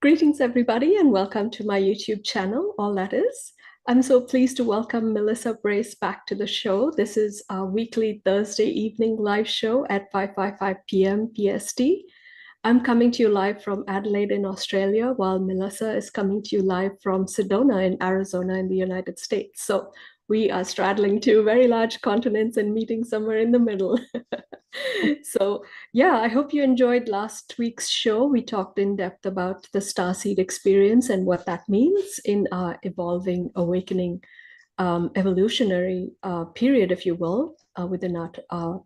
Greetings, everybody, and welcome to my YouTube channel, All That Is. I'm so pleased to welcome Melissa Brace back to the show. This is our weekly Thursday evening live show at 5:55 p.m. PST. I'm coming to you live from Adelaide in Australia, while Melissa is coming to you live from Sedona in Arizona in the United States. So we are straddling two very large continents and meeting somewhere in the middle. So yeah, I hope you enjoyed last week's show. We talked in depth about the starseed experience and what that means in our evolving, awakening, evolutionary period, if you will, within our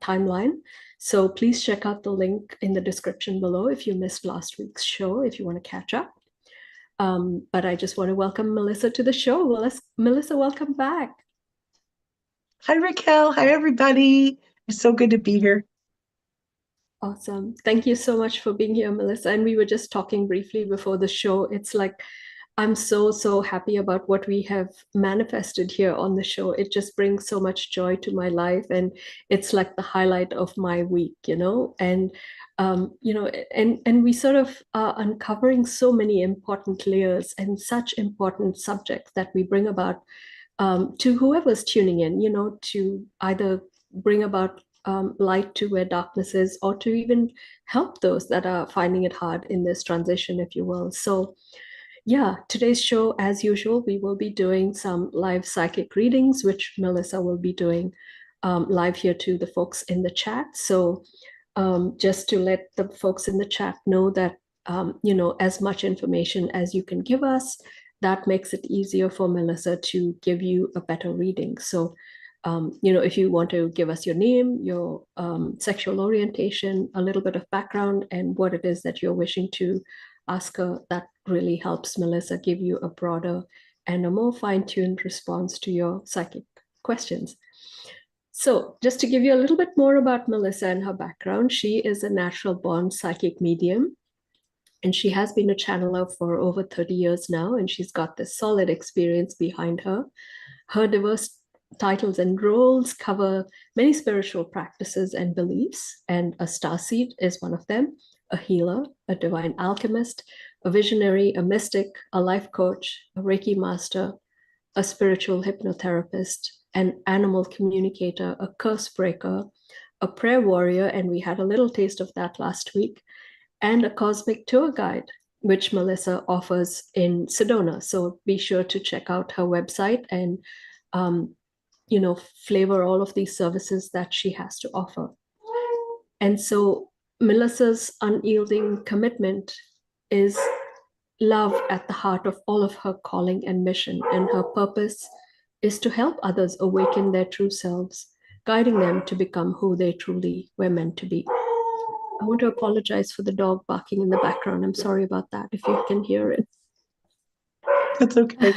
timeline. So please check out the link in the description below if you missed last week's show, if you want to catch up. But I just want to welcome Melissa to the show. Melissa, welcome back. Hi, Raquel. Hi, everybody. It's so good to be here. Awesome. Thank you so much for being here, Melissa. And we were just talking briefly before the show. It's like, I'm so happy about what we have manifested here on the show. It just brings so much joy to my life. And it's like the highlight of my week, and we sort of are uncovering so many important layers and such important subjects that we bring about to whoever's tuning in, to either bring about light to where darkness is, or to even help those that are finding it hard in this transition, if you will. So, yeah, today's show, as usual, we will be doing some live psychic readings, which Melissa will be doing live here to the folks in the chat. So, just to let the folks in the chat know that, as much information as you can give us, that makes it easier for Melissa to give you a better reading. So, if you want to give us your name, your sexual orientation, a little bit of background, and what it is that you're wishing to ask her, that really helps Melissa give you a broader and a more fine-tuned response to your psychic questions. So, just to give you a little bit more about Melissa and her background, she is a natural born psychic medium, and she has been a channeler for over 30 years now, and she's got this solid experience behind her. Her diverse titles and roles cover many spiritual practices and beliefs, and a starseed is one of them, a healer, a divine alchemist, a visionary, a mystic, a life coach, a Reiki master, a spiritual hypnotherapist, an animal communicator, a curse breaker, a prayer warrior, and we had a little taste of that last week, and a cosmic tour guide, which Melissa offers in Sedona. So be sure to check out her website and, flavor all of these services that she has to offer. And so Melissa's unyielding commitment is love at the heart of all of her calling and mission, and her purpose is to help others awaken their true selves, guiding them to become who they truly were meant to be. I want to apologize for the dog barking in the background. I'm sorry about that if you can hear it. That's okay.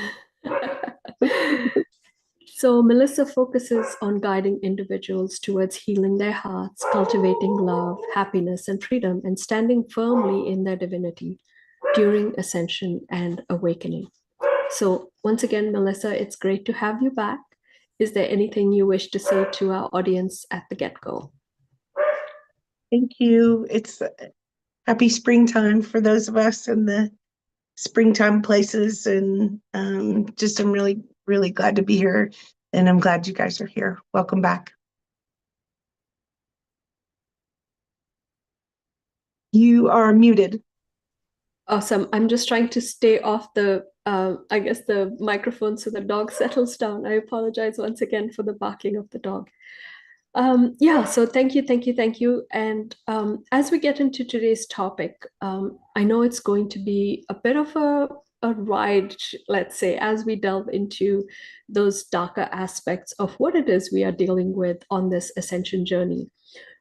So, Melissa focuses on guiding individuals towards healing their hearts, cultivating love, happiness, and freedom, and standing firmly in their divinity during ascension and awakening. So, once again, Melissa, it's great to have you back. Is there anything you wish to say to our audience at the get-go? Thank you. It's happy springtime for those of us in the springtime places. And just I'm really, really glad to be here. And I'm glad you guys are here. Welcome back. You are muted. Awesome. I'm just trying to stay off the, the microphone so the dog settles down. I apologize once again for the barking of the dog. Yeah, so thank you. And as we get into today's topic, I know it's going to be a bit of a ride, let's say, as we delve into those darker aspects of what it is we are dealing with on this ascension journey.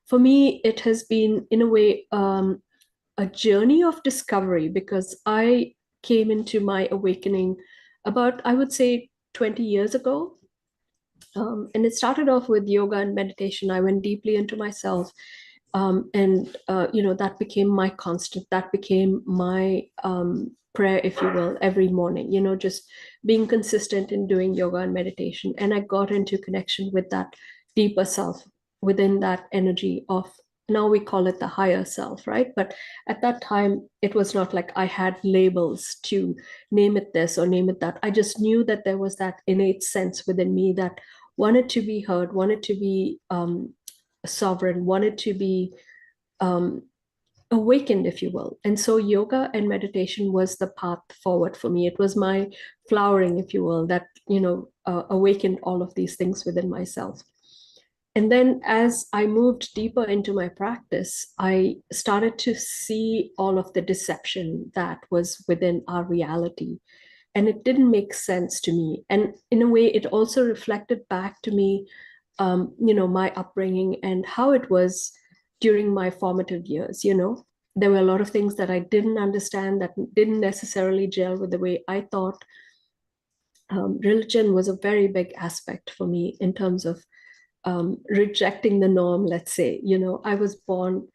For me, it has been, in a way, a journey of discovery, because I came into my awakening about, I would say, 20 years ago. And it started off with yoga and meditation. I went deeply into myself. That became my constant. That became my prayer, if you will, every morning, just being consistent in doing yoga and meditation. And I got into connection with that deeper self within that energy of now we call it the higher self, right? But at that time, it was not like I had labels to name it this or name it that. I just knew that there was that innate sense within me that wanted to be heard, wanted to be sovereign, wanted to be um, awakened, if you will. And so yoga and meditation was the path forward for me. It was my flowering, if you will, that, awakened all of these things within myself. And then as I moved deeper into my practice, I started to see all of the deception that was within our reality. And it didn't make sense to me. And in a way, it also reflected back to me, my upbringing and how it was during my formative years. There were a lot of things that I didn't understand, that didn't necessarily gel with the way I thought. Religion was a very big aspect for me in terms of rejecting the norm, let's say. I was born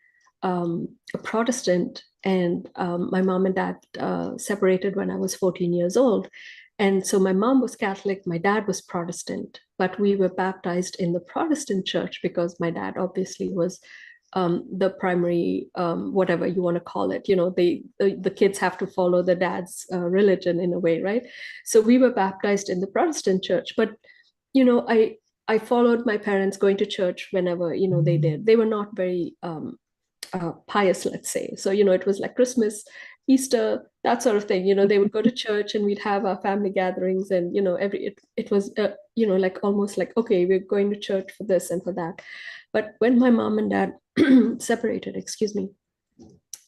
a Protestant, and my mom and dad separated when I was 14 years old. And so my mom was Catholic, my dad was Protestant, but we were baptized in the Protestant church because my dad obviously was the primary, whatever you want to call it. The kids have to follow the dad's religion in a way, right? So we were baptized in the Protestant church, but I followed my parents going to church whenever they did. They were not very pious, let's say. So it was like Christmas, Easter, that sort of thing. They would go to church and we'd have our family gatherings, and it was like almost like, okay, we're going to church for this and for that. But when my mom and dad separated, excuse me,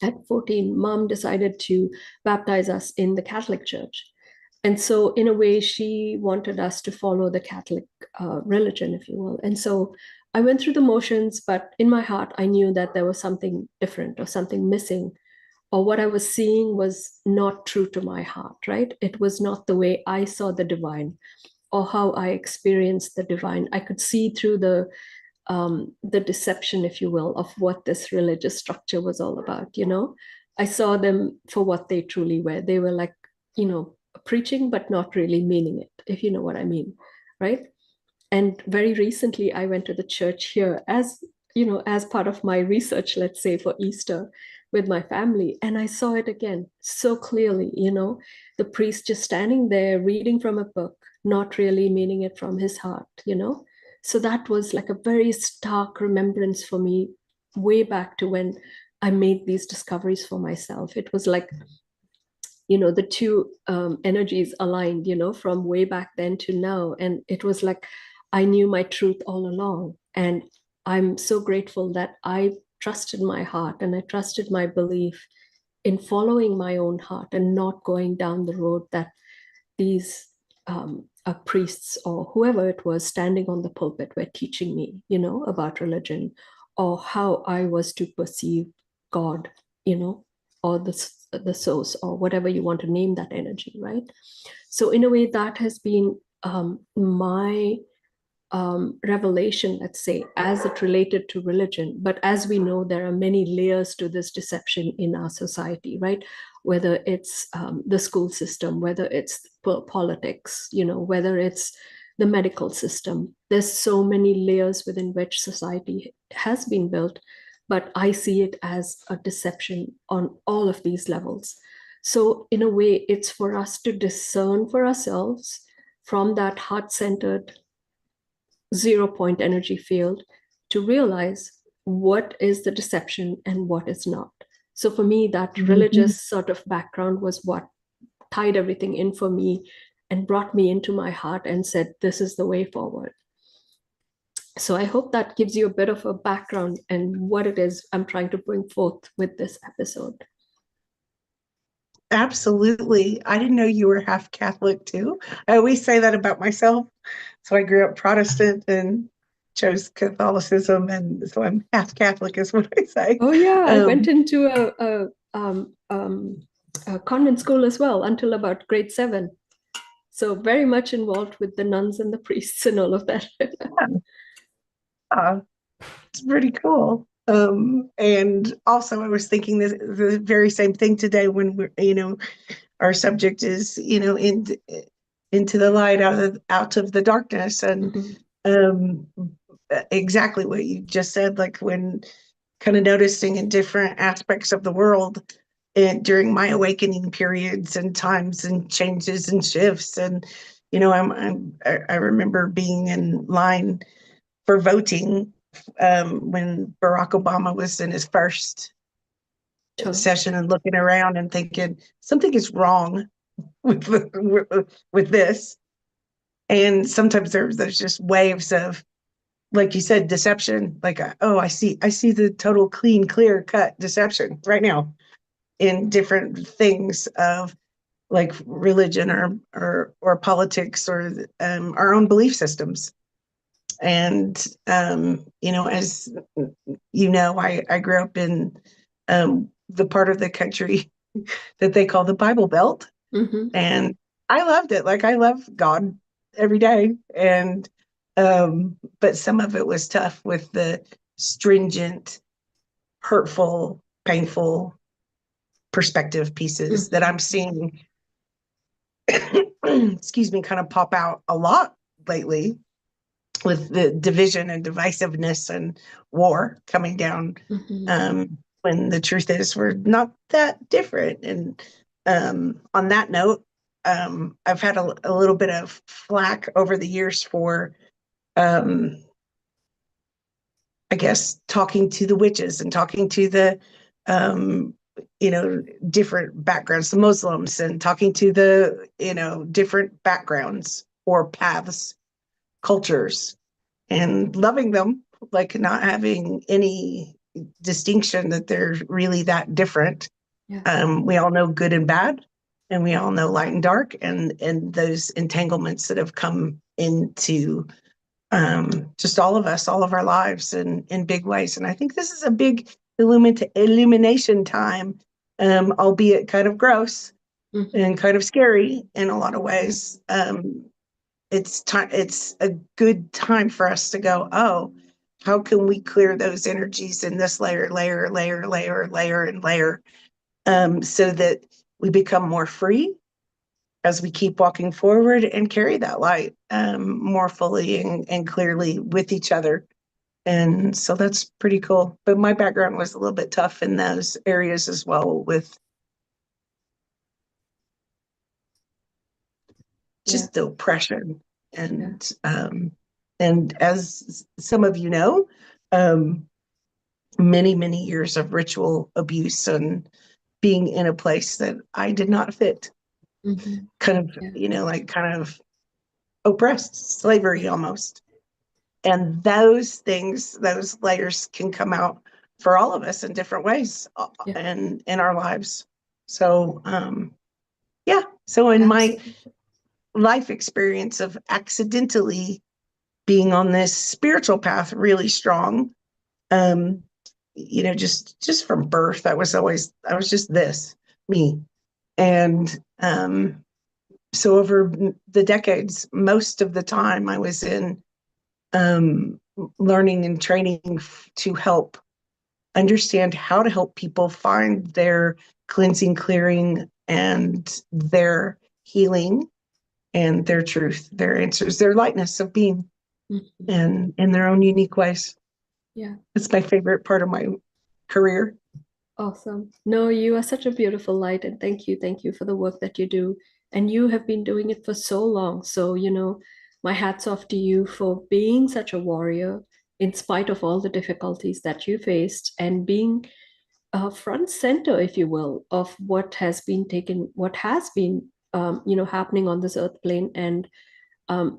at 14, mom decided to baptize us in the Catholic Church. And so, in a way, she wanted us to follow the Catholic religion, if you will. And so I went through the motions, but in my heart, I knew that there was something different or something missing, or what I was seeing was not true to my heart, right? It was not the way I saw the divine or how I experienced the divine. I could see through the deception, if you will, of what this religious structure was all about. I saw them for what they truly were. They were like, preaching, but not really meaning it, if you know what I mean, right? And very recently, I went to the church here as part of my research, let's say, for Easter with my family. And I saw it again so clearly, the priest just standing there reading from a book, not really meaning it from his heart. So that was like a very stark remembrance for me way back to when I made these discoveries for myself. It was like, the two energies aligned, from way back then to now. And it was like I knew my truth all along. And I'm so grateful that I trusted my heart and I trusted my belief in following my own heart and not going down the road that these priests or whoever it was standing on the pulpit were teaching me, about religion or how I was to perceive God, or the source or whatever you want to name that energy, right? So in a way, that has been my revelation, let's say, as it related to religion. But as we know, there are many layers to this deception in our society, right? Whether it's the school system, whether it's politics, whether it's the medical system. There's so many layers within which society has been built, but I see it as a deception on all of these levels. So in a way, it's for us to discern for ourselves from that heart-centered 0 point energy field to realize what is the deception and what is not. So for me, that religious sort of background was what tied everything in for me and brought me into my heart and said, this is the way forward. So I hope that gives you a bit of a background and what it is I'm trying to bring forth with this episode. Absolutely. I didn't know you were half Catholic too. I always say that about myself. So I grew up Protestant and chose Catholicism, and so I'm half Catholic, is what I say. Oh yeah, I went into a convent school as well until about grade 7. So very much involved with the nuns and the priests and all of that. Yeah, it's pretty cool. And also I was thinking the very same thing today when our subject is, into the light, out of the darkness. And Mhm. um, exactly what you just said, like when kind of noticing in different aspects of the world and during my awakening periods and times and changes and shifts. And, I remember being in line for voting when Barack Obama was in his first Sure. session and looking around and thinking something is wrong with with this. And sometimes there's just waves of, like you said, deception. Like, oh, I see the total clean, clear cut deception right now in different things of like religion or politics or our own belief systems. And as I grew up in the part of the country that they call the Bible Belt, Mm-hmm. and I loved it. Like I love God every day, and but some of it was tough with the stringent, hurtful, painful perspective pieces that Mm-hmm. I'm seeing, excuse me, kind of pop out a lot lately with the division and divisiveness and war coming down, Mm-hmm. when the truth is we're not that different. And on that note, I've had a little bit of flack over the years for, um, I guess, talking to the witches and talking to the, um, different backgrounds, the Muslims, and talking to the, different backgrounds or paths, cultures, and loving them, like not having any distinction that they're really that different. Yeah. We all know good and bad, and we all know light and dark, and those entanglements that have come into just all of us, all of our lives, in big ways. And I think this is a big illumination time, albeit kind of gross Mm-hmm. and kind of scary in a lot of Yeah. ways. It's a good time for us to go, oh, how can we clear those energies in this layer, and layer, so that we become more free as we keep walking forward and carry that light more fully and clearly with each other. And so that's pretty cool. But my background was a little bit tough in those areas as well, with Yeah. just the oppression. Yeah. And as some of you know, um, many years of ritual abuse and being in a place that I did not fit, Mm-hmm. kind of, Yeah. like kind of oppressed, slavery Yeah. almost. And those things, those layers can come out for all of us in different ways, Yeah. and in our lives. So, yeah. So in my Absolutely. life experience of accidentally being on this spiritual path really strong, um, just from birth, I was just this, me. And so over the decades, most of the time I was in um, learning and training to help understand how to help people find their cleansing, clearing, and their healing, and their truth, their answers, their lightness of being, Mm-hmm. and in their own unique ways. Yeah. It's my favorite part of my career. Awesome. No, you are such a beautiful light, and thank you. Thank you for the work that you do. And you have been doing it for so long. So, my hat's off to you for being such a warrior in spite of all the difficulties that you faced and being front center, if you will, of what has been, happening on this earth plane. And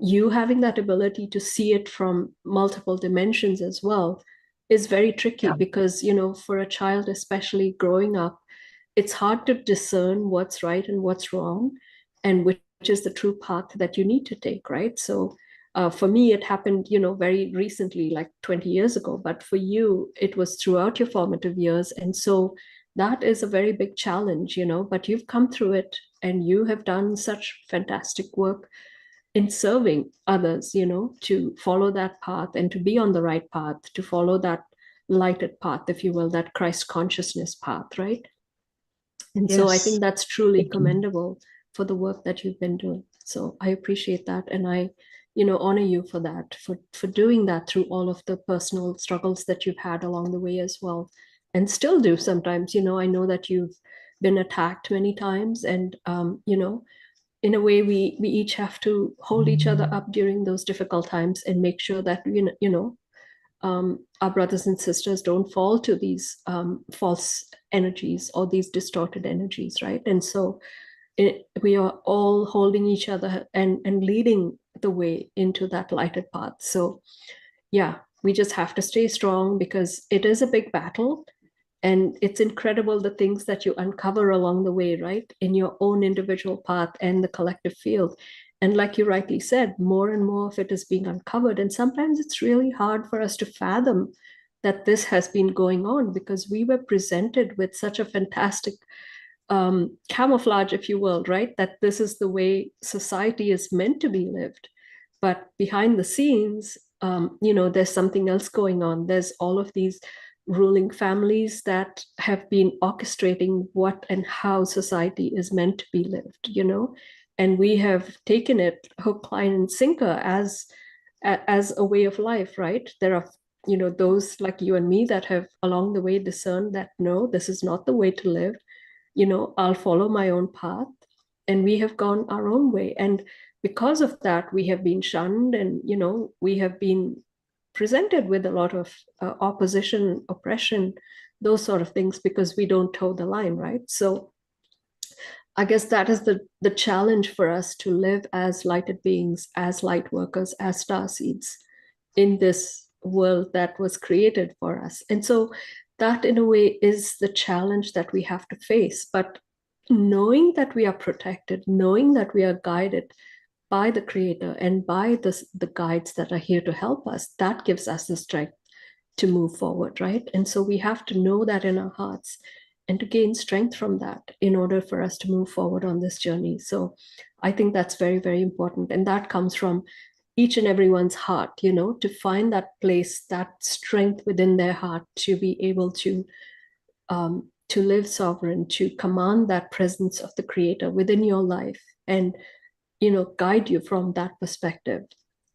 you having that ability to see it from multiple dimensions as well is very tricky Yeah. because, for a child, especially growing up, it's hard to discern what's right and what's wrong and which is the true path that you need to take, right? So for me, it happened, very recently, like 20 years ago, but for you, it was throughout your formative years. And so that is a very big challenge, but you've come through it and you have done such fantastic work in serving others, to follow that path and to be on the right path, to follow that lighted path, if you will, that Christ consciousness path, right? And so I think Yes. that's truly Thank you. commendable for the work that you've been doing. So I appreciate that. And I honor you for that, for doing that through all of the personal struggles that you've had along the way as well, and still do sometimes. I know that you've been attacked many times, and in a way, we each have to hold each other up during those difficult times and make sure that our brothers and sisters don't fall to these false energies or these distorted energies, right? And so we are all holding each other and leading the way into that lighted path. So yeah, we just have to stay strong because it is a big battle, and it's incredible the things that you uncover along the way, right? In your own individual path and the collective field. And like you rightly said, more and more of it is being uncovered. And sometimes it's really hard for us to fathom that this has been going on because we were presented with such a fantastic camouflage, if you will, right? That this is the way society is meant to be lived. But behind the scenes, there's something else going on. There's all of these ruling families that have been orchestrating what and how society is meant to be lived. And we have taken it hook, line, and sinker as a way of life, right? There are those like you and me that have along the way discerned that no, this is not the way to live. I'll follow my own path. And we have gone our own way. And because of that, we have been shunned, and, we have been presented with a lot of opposition, oppression, those sort of things, because we don't toe the line, right? So I guess that is the challenge for us, to live as lighted beings, as light workers, as star seeds in this world that was created for us. And so that, in a way, is the challenge that we have to face. But knowing that we are protected, knowing that we are guided by the Creator and by the guides that are here to help us, that gives us the strength to move forward, right? And so we have to know that in our hearts and to gain strength from that in order for us to move forward on this journey. So I think that's very, very important. And that comes from each and everyone's heart, to find that place, that strength within their heart to be able to live sovereign, to command that presence of the Creator within your life, and guide you from that perspective.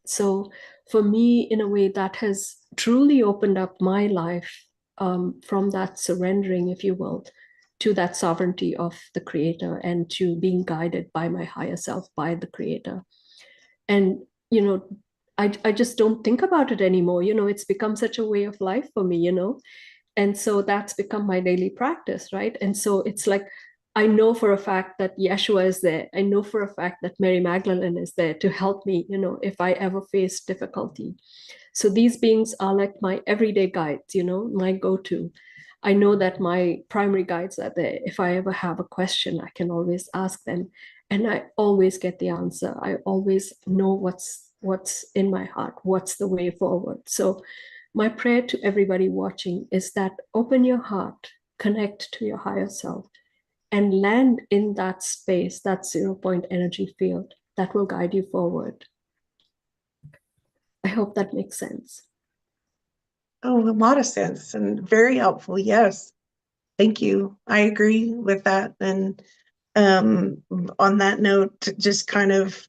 So for me, in a way, that has truly opened up my life, from that surrendering, if you will, to that sovereignty of the Creator, and to being guided by my higher self, by the Creator. And I just don't think about it anymore. It's become such a way of life for me. And so that's become my daily practice, right? And so it's like, I know for a fact that Yeshua is there. I know for a fact that Mary Magdalene is there to help me, if I ever face difficulty. So these beings are like my everyday guides, my go-to. I know that my primary guides are there. If I ever have a question, I can always ask them, and I always get the answer. I always know what's in my heart, what's the way forward. So my prayer to everybody watching is that open your heart, connect to your higher self, and land in that space, that 0 point energy field that will guide you forward. I hope that makes sense. Oh, a lot of sense and very helpful. Yes. Thank you. I agree with that. And um, on that note, just kind of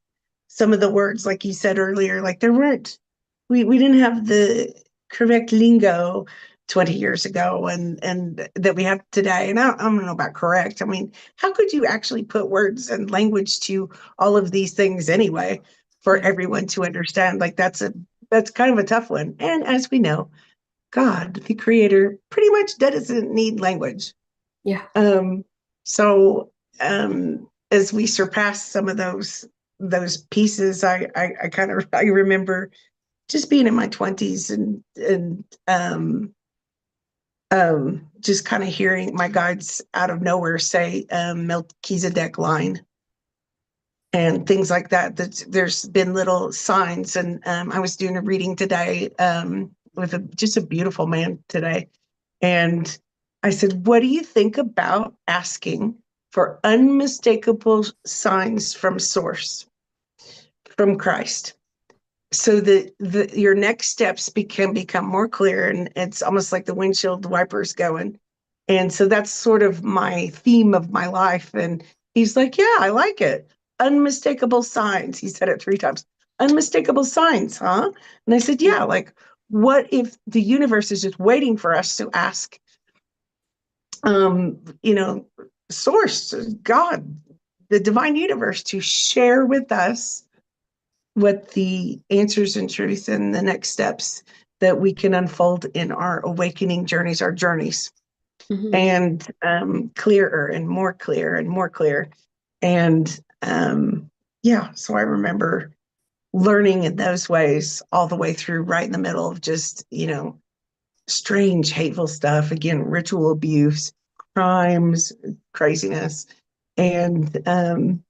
some of the words, like you said earlier, like there weren't, we didn't have the correct lingo 20 years ago and that we have today. And I don't know about correct. I mean, how could you actually put words and language to all of these things anyway for Yeah. everyone to understand? Like that's kind of a tough one. And as we know, God, the creator, pretty much doesn't need language. Yeah. Um, so as we surpass some of those pieces, I kind of I remember just being in my 20s and just kind of hearing my guides out of nowhere say Melchizedek line and things like that. That there's been little signs, and I was doing a reading today with just a beautiful man today, and I said, "What do you think about asking for unmistakable signs from Source, from Christ?" So that your next steps can become more clear, and it's almost like the windshield wipers going. And so that's sort of my theme of my life. And he's like, yeah, I like it. Unmistakable signs. He said it 3 times. unmistakable signs, huh? And I said, yeah, like, what if the universe is just waiting for us to ask, you know, source, God, the divine universe to share with us what the answers and truth and the next steps that we can unfold in our awakening journeys, our journeys, Mhm. and clearer and more clear and more clear. And yeah, so I remember learning in those ways all the way through, right in the middle of just, strange, hateful stuff. Again, ritual abuse, crimes, craziness, and and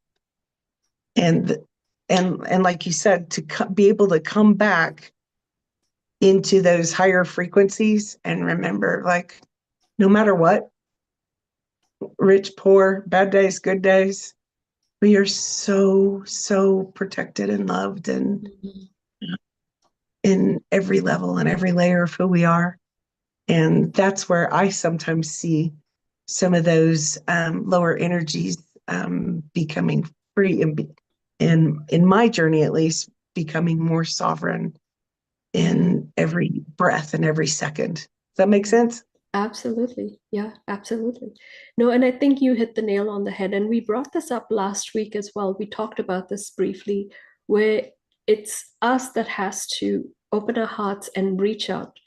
and like you said, to be able to come back into those higher frequencies and remember, like, no matter what, rich, poor, bad days, good days, we are so protected and loved, and Mhm. in every level and every layer of who we are. And that's where I sometimes see some of those lower energies becoming free, and in my journey at least, becoming more sovereign Yeah. in every breath and every second. Does that make Yeah. sense? Absolutely. Yeah, absolutely. No, and I think you hit the nail on the head. And we brought this up last week as well. We talked about this briefly, where it's us that has to open our hearts and reach out.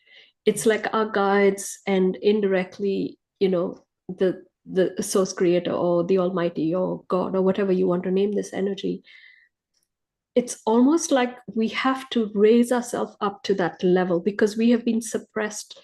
It's like our guides and indirectly, the source creator or the almighty or God or whatever you want to name this energy. It's almost like we have to raise ourselves up to that level because we have been suppressed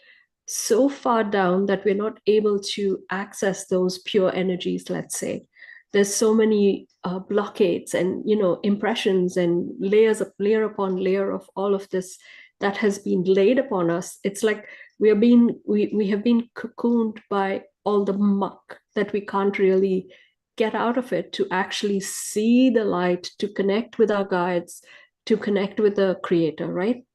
so far down that we're not able to access those pure energies, let's say. There's so many blockades and impressions and layer upon layer of all of this that has been laid upon us. It's like we have been cocooned by all the muck that we can't really get out of it to actually see the light, to connect with our guides, to connect with the creator, right?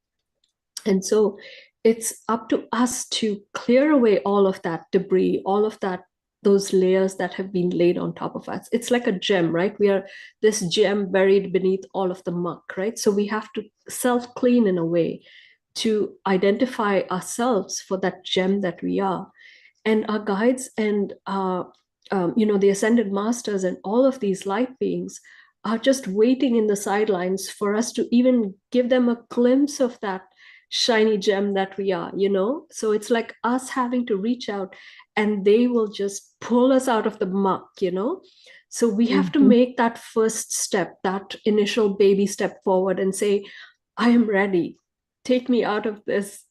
And so it's up to us to clear away all of that debris, all of that, those layers that have been laid on top of us. It's like a gem, right? We are this gem buried beneath all of the muck, right? So we have to self clean in a way to identify ourselves for that gem that we are. And our guides and the ascended masters and all of these light beings are just waiting in the sidelines for us to even give them a glimpse of that shiny gem that we are. So it's like us having to reach out, and they will just pull us out of the muck. So we have to Mm-hmm. make that first step, that initial baby step forward, and say, I am ready, take me out of this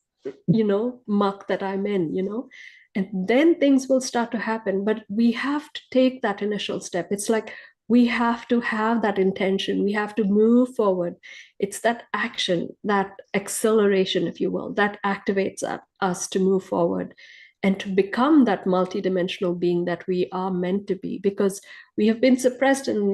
muck that I'm in. And then things will start to happen, but we have to take that initial step. It's like we have to have that intention, we have to move forward. It's that action, that acceleration, if you will, that activates us to move forward and to become that multidimensional being that we are meant to be, because we have been suppressed and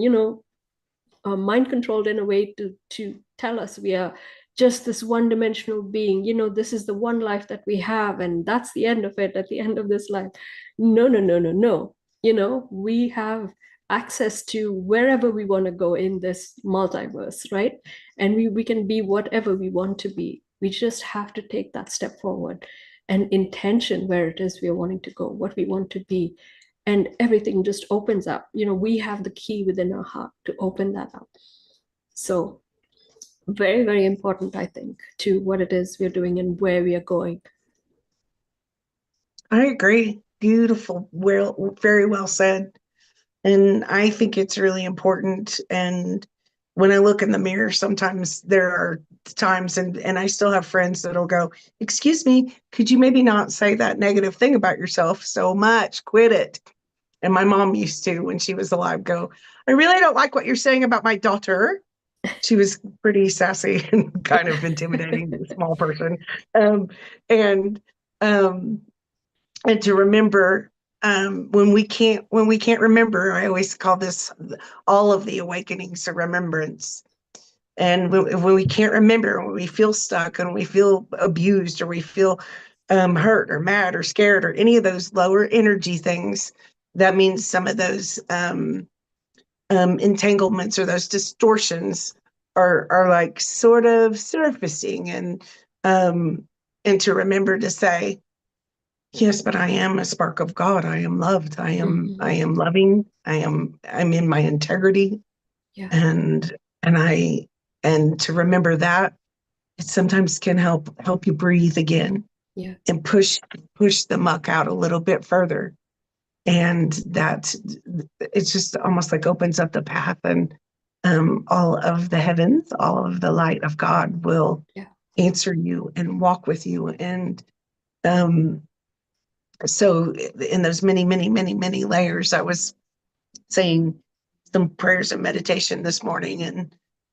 mind controlled in a way to tell us we are just this one dimensional being. This is the one life that we have, and that's the end of it, at the end of this life. No, no, no, no, no. We have access to wherever we want to go in this multiverse, right? And we can be whatever we want to be. We just have to take that step forward and intention where it is we are wanting to go, what we want to be, and everything just opens up. We have the key within our heart to open that up. So very, very important, I think, to what it is we're doing and where we are going. I agree. Beautiful. Well, very well said. And I think it's really important. And when I look in the mirror, sometimes there are times, and I still have friends that'll go, excuse me, could you maybe not say that negative thing about yourself so much? Quit it. And my mom used to, when she was alive, go, I really don't like what you're saying about my daughter. She was pretty sassy and kind of intimidating, small person. Um, and um, and to remember, when we can't remember, I always call this all of the awakenings a remembrance. And when we can't remember, when we feel stuck and we feel abused, or we feel hurt or mad or scared, or any of those lower energy things, that means some of those entanglements or those distortions are like sort of surfacing, um and to remember to say, yes, but I am a spark of God. I am loved. I Mhm. am loving. I'm in my integrity, Yeah, and and I and to remember that, it sometimes can help you breathe again yeah, and push the muck out a little bit further. And that it's just almost like opens up the path, and all of the heavens, all of the light of God will yeah, answer you and walk with you. And um, so in those many, many, many, many layers, I was saying some prayers and meditation this morning,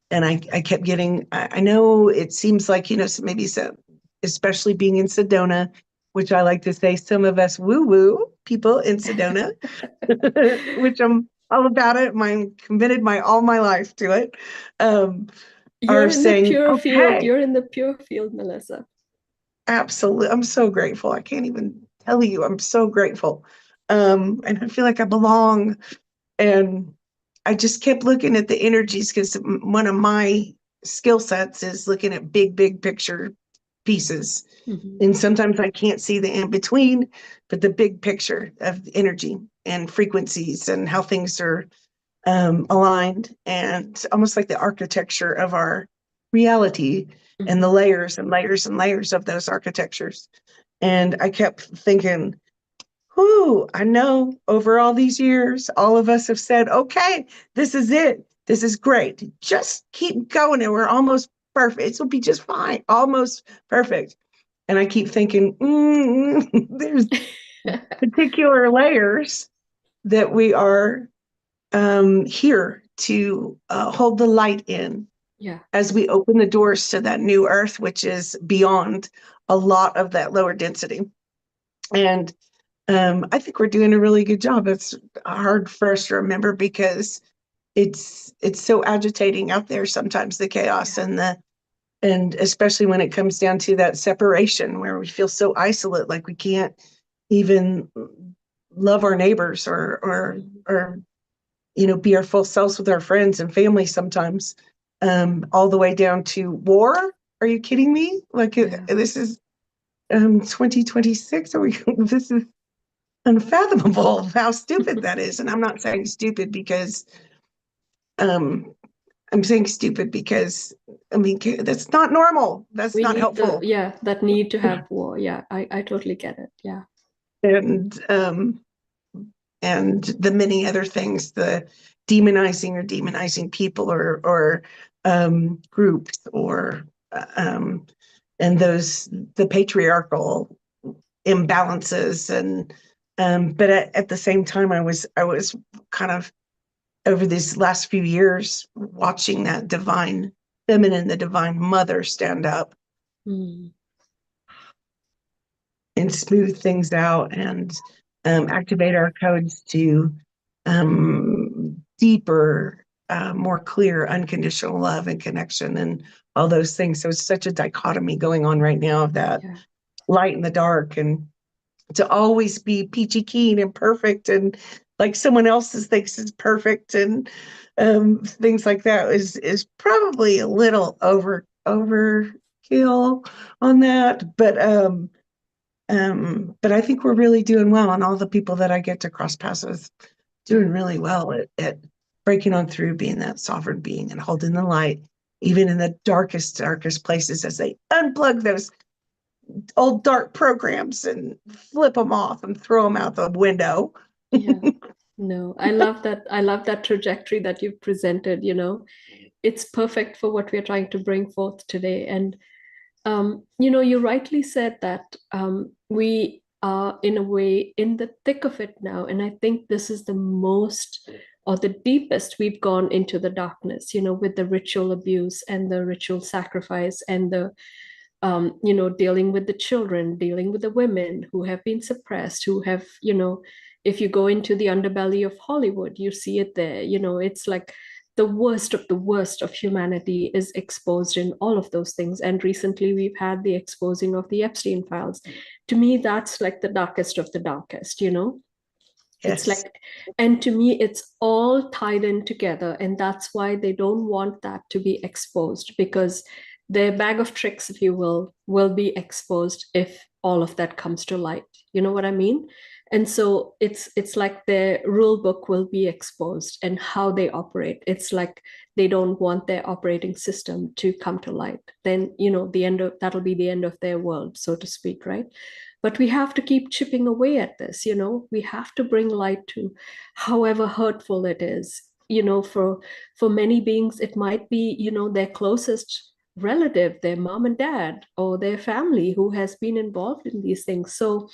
and I kept getting, I know it seems like, so maybe so, especially being in Sedona, which I like to say, some of us woo-woo people in Sedona, which I'm all about it. I'm committed all my life to it. Um, you're are in the saying, pure field. okay, You're in the pure field, Melissa. absolutely. I'm so grateful. I can't even tell you. I'm so grateful. And I feel like I belong. And I just kept looking at the energies, because one of my skill sets is looking at big, big picture pieces. Mhm. And sometimes I can't see the in between, but the big picture of energy and frequencies and how things are aligned, and almost like the architecture of our reality, and the Mhm. layers and layers and layers of those architectures. And I kept thinking, whoo, I know over all these years, all of us have said, okay, this is it. This is great. Just keep going, and we're almost perfect. It will be just fine, almost perfect. And I keep thinking, there's particular layers that we are here to hold the light in Yeah, as we open the doors to that new earth, which is beyond a lot of that lower density. And I think we're doing a really good job. It's hard for us to remember, because it's so agitating out there sometimes, the chaos yeah, and especially when it comes down to that separation where we feel so isolate, like we can't even love our neighbors, mhm. or be our full selves with our friends and family sometimes, all the way down to war. Are you kidding me? Like, Yeah, this is 2026. Are we? This is unfathomable how stupid that is. And I'm not saying stupid because um, I'm saying stupid because, I mean, that's not normal. That's we not need the helpful. yeah that need to have war. Yeah, I totally get it. Yeah, And and the many other things, the demonizing people, or groups, or um, and those the patriarchal imbalances. And but at the same time, I was kind of, over these last few years, watching that divine feminine, the divine mother, stand up mm. and smooth things out, and activate our codes to deeper, more clear, unconditional love and connection, and all those things. So it's such a dichotomy going on right now of that Yeah, light and the dark, and to always be peachy keen and perfect, and like someone else's thinks is perfect, and things like that is probably a little overkill on that. But I think we're really doing well, and all the people that I get to cross paths with doing yeah, really well at breaking on through, being that sovereign being and holding the light, even in the darkest places, as they unplug those old dark programs and flip them off and throw them out the window. yeah. No, I love that. I love that trajectory that you've presented. It's perfect for what we're trying to bring forth today. And you rightly said that we are, in a way, in the thick of it now. And I think this is the most or the deepest we've gone into the darkness, with the ritual abuse and the ritual sacrifice and the, dealing with the children, dealing with the women who have been suppressed, who have, if you go into the underbelly of Hollywood, you see it there. It's like the worst of the worst of humanity is exposed in all of those things. And recently we've had the exposing of the Epstein files. To me, that's like the darkest of the darkest. It's Yes. like, and to me, it's all tied in together. And that's why they don't want that to be exposed, because their bag of tricks, if you will be exposed if all of that comes to light. You know what I mean? And so it's like their rule book will be exposed and how they operate. It's like they don't want their operating system to come to light. Then, the end of that'll be the end of their world, so to speak, right? But we have to keep chipping away at this. We have to bring light to however hurtful it is. For many beings it might be their closest relative, their mom and dad, or their family who has been involved in these things. So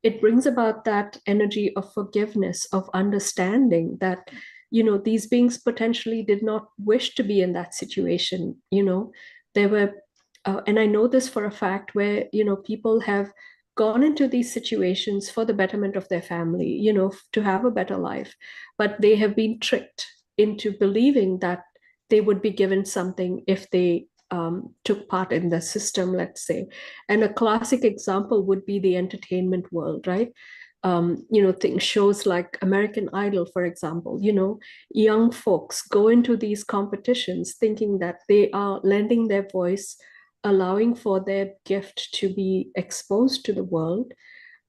it brings about that energy of forgiveness, of understanding that these beings potentially did not wish to be in that situation. There were and I know this for a fact, where people have gone into these situations for the betterment of their family, to have a better life, but they have been tricked into believing that they would be given something if they took part in the system, let's say. And a classic example would be the entertainment world, right? Things, shows like American Idol, for example. Young folks go into these competitions thinking that they are lending their voice, allowing for their gift to be exposed to the world,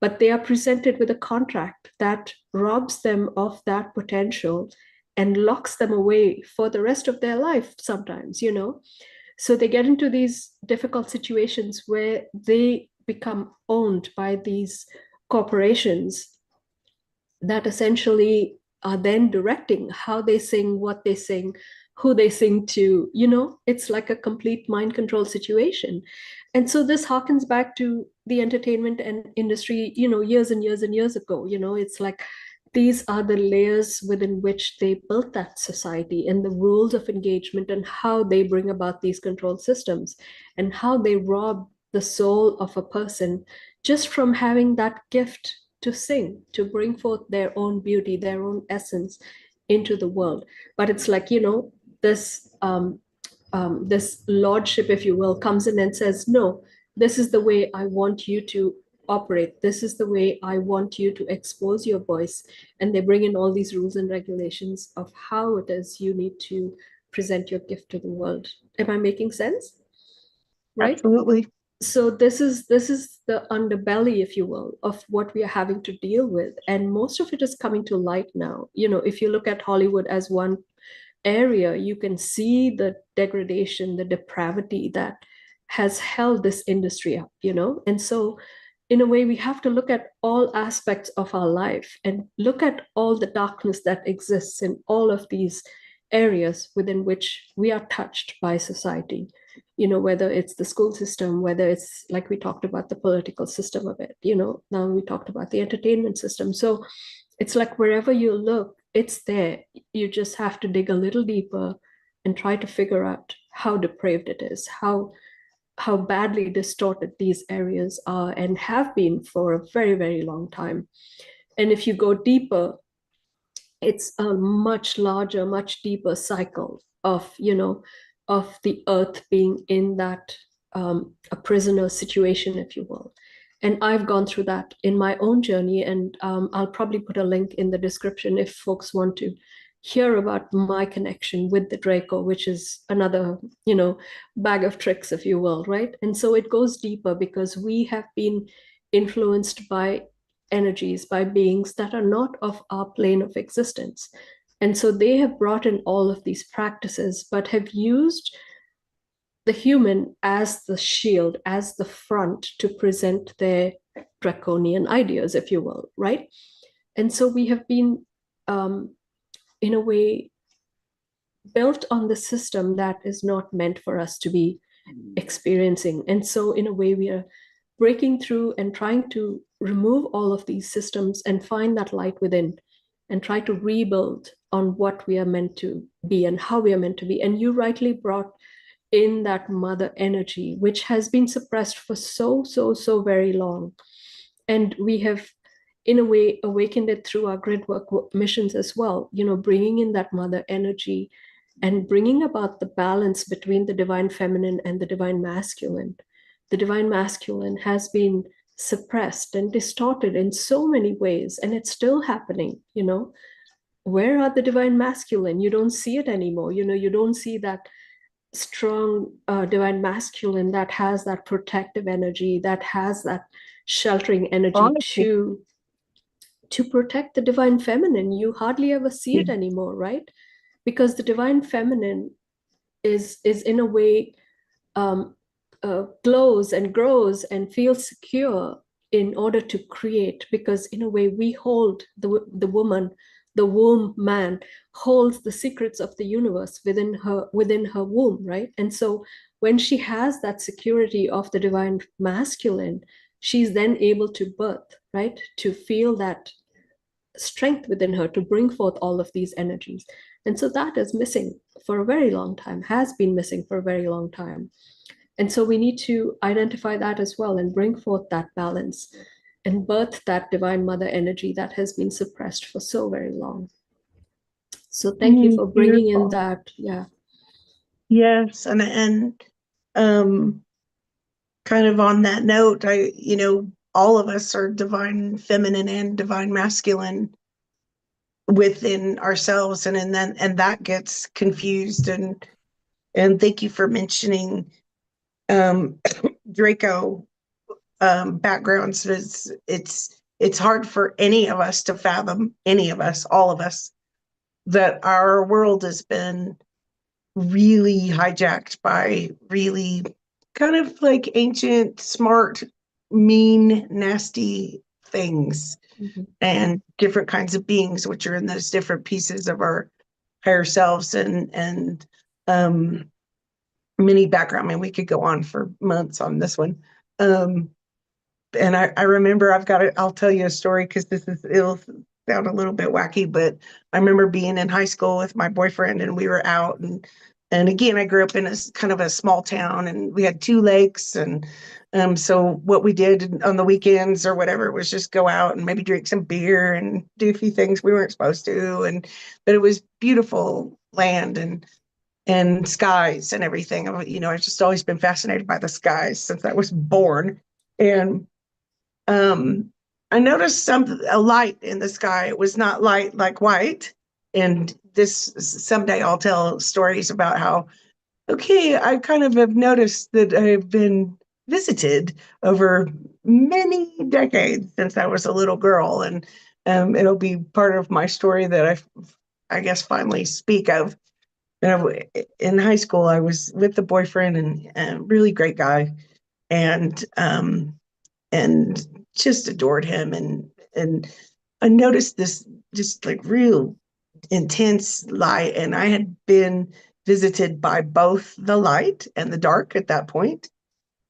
but they are presented with a contract that robs them of that potential and locks them away for the rest of their life sometimes. So they get into these difficult situations where they become owned by these corporations that essentially are then directing how they sing, what they sing, who they sing to. It's like a complete mind control situation. And so this harkens back to the entertainment and industry, years and years and years ago. It's like these are the layers within which they built that society, and the rules of engagement, and how they bring about these control systems, and how they rob the soul of a person just from having that gift to sing, to bring forth their own beauty, their own essence into the world. But it's like, this lordship, if you will, comes in and says, no, this is the way I want you to operate. This is the way I want you to expose your voice. And they bring in all these rules and regulations of how it is you need to present your gift to the world. Am I making sense? Right? Absolutely. So this is the underbelly, if you will, of what we are having to deal with, and most of it is coming to light now. If you look at Hollywood as one area, you can see the degradation, the depravity that has held this industry up. And so in a way, we have to look at all aspects of our life and look at all the darkness that exists in all of these areas within which we are touched by society. Whether it's the school system, whether it's, like we talked about, the political system of it. Now we talked about the entertainment system. So it's like wherever you look, it's there. You just have to dig a little deeper and try to figure out how depraved it is, how badly distorted these areas are and have been for a very, very long time. And if you go deeper, it's a much larger, much deeper cycle of the earth being in that a prisoner situation, if you will. And I've gone through that in my own journey, and I'll probably put a link in the description if folks want to hear about my connection with the Draco, which is another, bag of tricks, if you will, right? And so it goes deeper because we have been influenced by energies, by beings that are not of our plane of existence. And so they have brought in all of these practices, but have used the human as the shield, as the front to present their draconian ideas, if you will, right? And so we have been, in a way, built on the system that is not meant for us to be experiencing. And so, in a way, we are breaking through and trying to remove all of these systems and find that light within and try to rebuild on what we are meant to be and how we are meant to be. And you rightly brought in that mother energy, which has been suppressed for so, so, so very long. And we have, in a way, awakened it through our grid work missions as well, bringing in that mother energy and bringing about the balance between the divine feminine and the divine masculine. The divine masculine has been suppressed and distorted in so many ways, and it's still happening, you know. Where are the divine masculine? You don't see it anymore. You know, you don't see that strong divine masculine that has that protective energy, that has that sheltering energy Honestly, to protect the divine feminine. You hardly ever see it anymore, right? Because the divine feminine is in a way um, glows and grows and feels secure in order to create, because in a way we hold the woman, the womb man holds the secrets of the universe within her womb, right? And so when she has that security of the divine masculine, she's then able to birth, right, to feel that strength within her to bring forth all of these energies. And so that is missing for a very long time, has been missing for a very long time. And so we need to identify that as well and bring forth that balance and birth that divine mother energy that has been suppressed for so very long. So thank you for bringing in beautiful. that. Yeah. Yes, and um, kind of on that note, all of us are divine feminine and divine masculine within ourselves, and that gets confused. And thank you for mentioning um, Draco backgrounds. It's hard for any of us to fathom, any of us, all of us, that our world has been really hijacked by really kind of like ancient, smart, mean, nasty things Mhm. and different kinds of beings, which are in those different pieces of our higher selves and many background. I mean, we could go on for months on this one. Um, and I remember I'll tell you a story because it'll sound a little bit wacky, but I remember being in high school with my boyfriend and we were out and again, I grew up in a kind of a small town and we had two lakes and so what we did on the weekends or whatever was just go out and maybe drink some beer and do a few things we weren't supposed to but it was beautiful land and skies and everything. I've just always been fascinated by the skies since I was born. And um, I noticed a light in the sky. It was not light like white. And this someday I'll tell stories about how, okay, I kind of have noticed that I've been visited over many decades since I was a little girl. And it'll be part of my story that I guess, finally speak of. In high school, I was with the boyfriend and a really great guy. And just adored him and I noticed this just like real intense light and I had been visited by both the light and the dark at that point.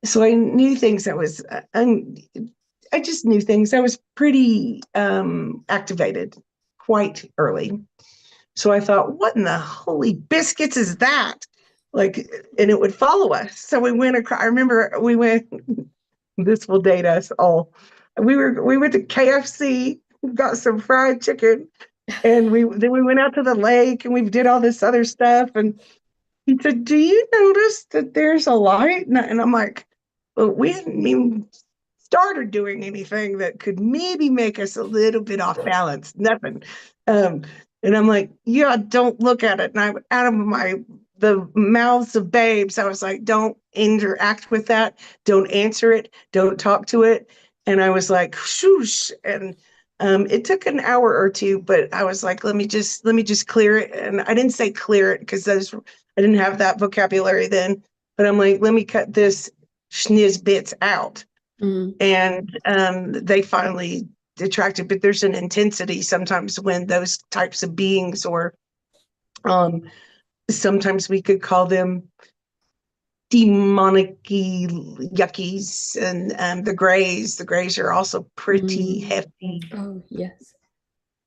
So I knew things that was I just knew things. I was pretty activated quite early. So I thought, what in the holy biscuits is that? Like, and it would follow us. So we went across. I remember we went this will date us all. We went to KFC, got some fried chicken, and we went out to the lake and we did all this other stuff. And he said, "Do you notice that there's a light?" And I'm like, "Well, we hadn't even started doing anything that could maybe make us a little bit off balance. Nothing." Um, and I'm like, "Yeah, don't look at it." And I'm out of the mouths of babes. I was like, "Don't interact with that. Don't answer it. Don't talk to it." And I was like, "Shoosh." And it took an hour or two, but I was like, let me just clear it. And I didn't say clear it because I didn't have that vocabulary then. But I'm like, let me cut this schniz bits out. Mm, And they finally detracted. But there's an intensity sometimes when those types of beings, or um, sometimes we could call them demonic yuckies, and the grays are also pretty mm. hefty, Oh, yes.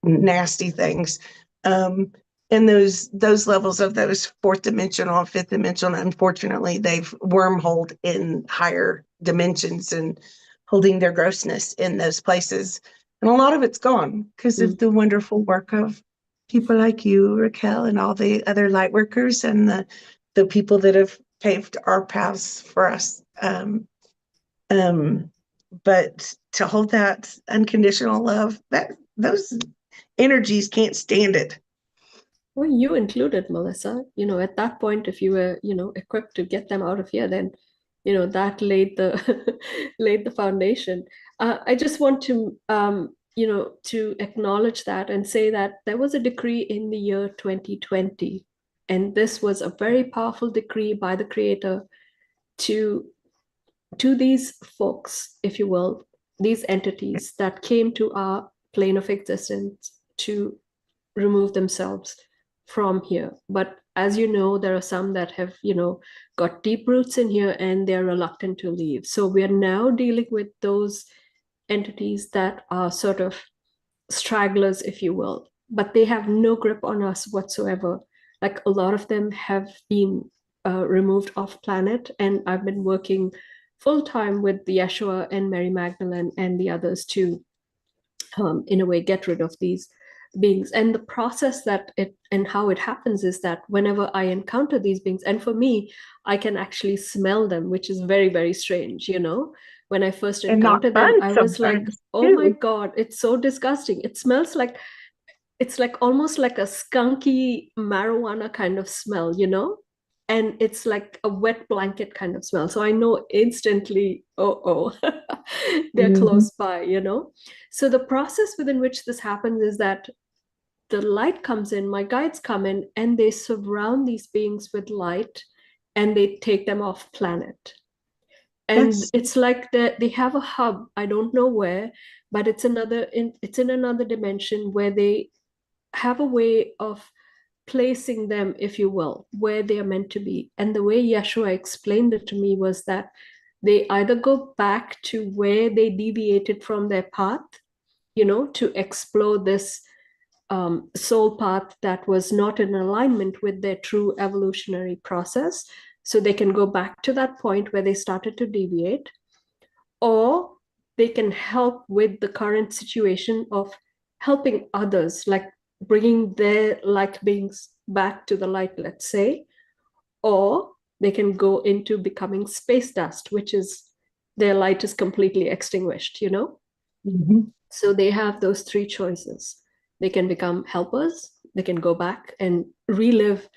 nasty things. Um, and those levels of those fourth dimensional and fifth dimensional, unfortunately, they've wormholed in higher dimensions and holding their grossness in those places. And a lot of it's gone because of Mm, the wonderful work of people like you, Raquel, and all the other light workers and the people that have paved our paths for us. Um, but to hold that unconditional love, that those energies can't stand it. Well, you included, Melissa. At that point, if you were, equipped to get them out of here, then, that laid the laid the foundation. I just want to, to acknowledge that and say that there was a decree in the year 2020, and this was a very powerful decree by the Creator to these folks, if you will, these entities that came to our plane of existence to remove themselves from here. But as you know, there are some that have, got deep roots in here and they're reluctant to leave. So we are now dealing with those entities that are sort of stragglers, if you will, but they have no grip on us whatsoever. Like a lot of them have been removed off planet, and I've been working full time with Yeshua and Mary Magdalene and the others to, in a way, get rid of these beings. And the process that it and how it happens is that whenever I encounter these beings, and for me, I can actually smell them, which is very, very strange. When I first And not encountered them, fun I was like, sometimes oh my too. God, it's so disgusting. It smells like it's like almost like a skunky marijuana kind of smell. And it's like a wet blanket kind of smell. So I know instantly, oh, they're Mhm. close by. So the process within which this happens is that the light comes in, my guides come in, and they surround these beings with light and they take them off planet. And Yes. it's like that they have a hub, I don't know where, but it's in another dimension where they have a way of placing them, if you will, where they are meant to be. And the way Yeshua explained it to me was that they either go back to where they deviated from their path, to explore this soul path that was not in alignment with their true evolutionary process. So they can go back to that point where they started to deviate, or they can help with the current situation of helping others, like bringing their light beings back to the light, let's say, or they can go into becoming space dust, which is their light is completely extinguished. Mhm. So they have those three choices. They can become helpers, they can go back and relive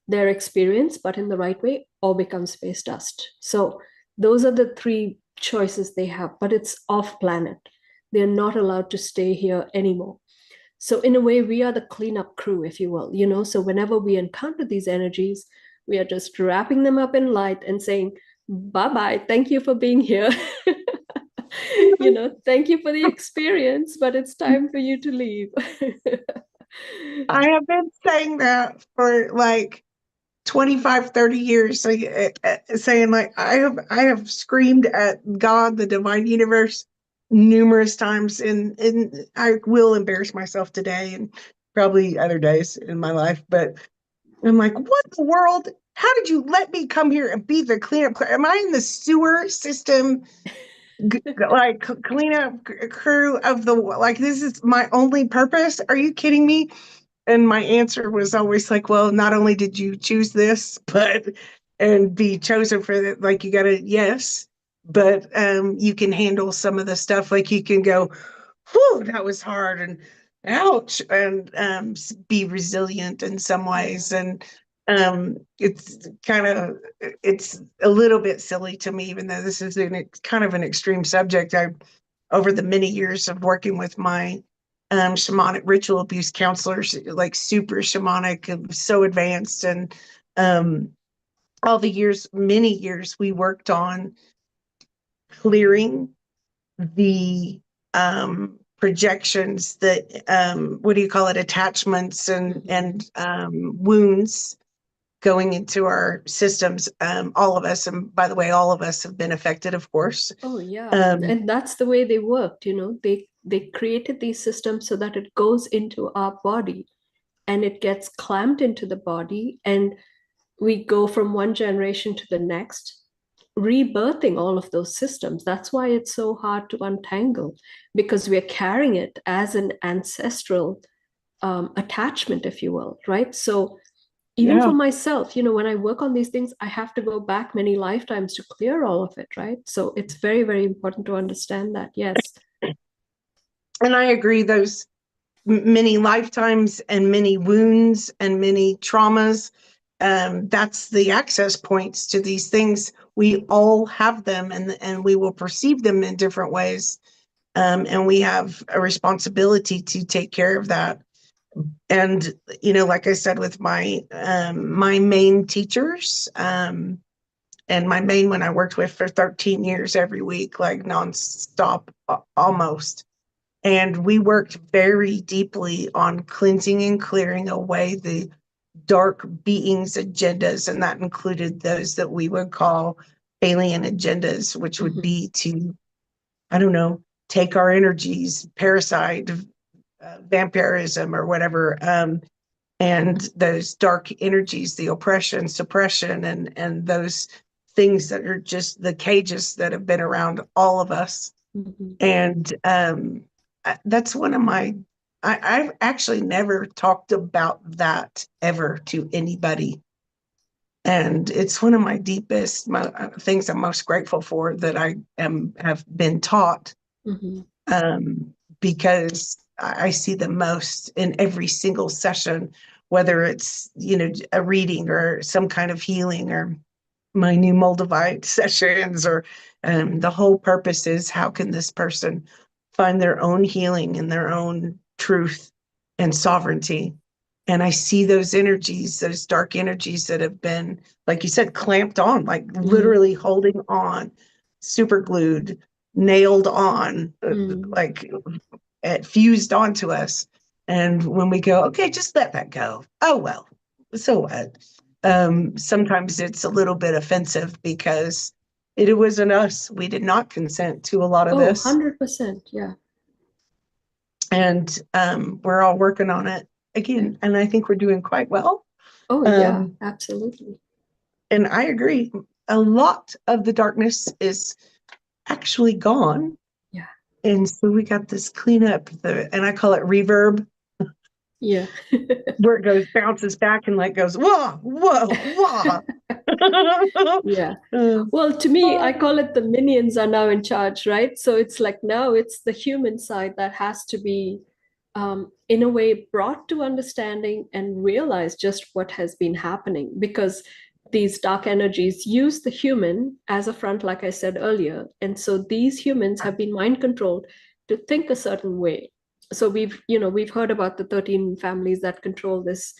their experience, but in the right way, or become space dust. So those are the three choices they have, but it's off planet. They're not allowed to stay here anymore. So in a way, we are the cleanup crew, if you will. So whenever we encounter these energies, we are just wrapping them up in light and saying, bye bye, thank you for being here. Thank you for the experience, but it's time for you to leave. I have been saying that for like 25, 30 years, saying like I have screamed at God, the divine universe, numerous times, and I will embarrass myself today and probably other days in my life, but I'm like, what in the world? How did you let me come here and be the cleanup? Am I in the sewer system? Like cleanup crew of the like? This is my only purpose? Are you kidding me? And my answer was always like, well, not only did you choose this, but and be chosen for that, like you gotta, yes, but you can handle some of the stuff. Like you can go, whew, that was hard and ouch, and be resilient in some Yeah. ways. And it's a little bit silly to me, even though this is kind of an extreme subject. I over the many years of working with my shamanic ritual abuse counselors, like super shamanic and so advanced, and um, all the years, many years, we worked on clearing the projections that what do you call it, attachments and wounds going into our systems. All of us, and by the way, all of us have been affected, of course. Oh yeah, Um, and that's the way they worked. They created these systems so that it goes into our body and it gets clamped into the body, and we go from one generation to the next, rebirthing all of those systems. That's why it's so hard to untangle, because we're carrying it as an ancestral attachment, if you will, right? So even for Yeah. myself, when I work on these things, I have to go back many lifetimes to clear all of it, right? So it's very, very important to understand that. Yes. And I agree, those many lifetimes and many wounds and many traumas, that's the access points to these things. We all have them, and we will perceive them in different ways. And we have a responsibility to take care of that. And, like I said, with my main teachers, and my main one I worked with for 13 years every week, like nonstop, almost. And we worked very deeply on cleansing and clearing away the dark beings' agendas. And that included those that we would call alien agendas, which would Mm-hmm. be to, I don't know, take our energies, parasite, vampirism, or whatever. And those dark energies, the oppression, suppression, and those things that are just the cages that have been around all of us. Mm-hmm. And that's one of my, I've actually never talked about that ever to anybody. And it's one of my deepest things I'm most grateful for, that I have been taught, Mm-hmm. um, because I see the most in every single session, whether it's, a reading or some kind of healing, or my new Moldavite sessions, or the whole purpose is, how can this person find their own healing and their own truth and sovereignty? And I see those energies, those dark energies that have been, like you said, clamped on, like Mm-hmm. literally holding on, super glued, nailed on, Mm. like it fused onto us. And when we go, okay, just let that go. Oh, well, so what? Sometimes it's a little bit offensive, because it wasn't us. We did not consent to a lot of Oh, this. 100%. Yeah. And we're all working on it Yeah. again. And I think we're doing quite well. Oh, yeah, Um, absolutely. and I agree. A lot of the darkness is actually gone. Yeah. And so we got this cleanup, and I call it reverb, Yeah. where it goes, bounces back, and like goes, whoa, whoa, whoa. Yeah. Uh, Well, to me, I call it the minions are now in charge, right? So it's like now it's the human side that has to be, in a way, brought to understanding and realize just what has been happening, because these dark energies use the human as a front, like I said earlier. And so these humans have been mind controlled to think a certain way. So we've heard about the 13 families that control this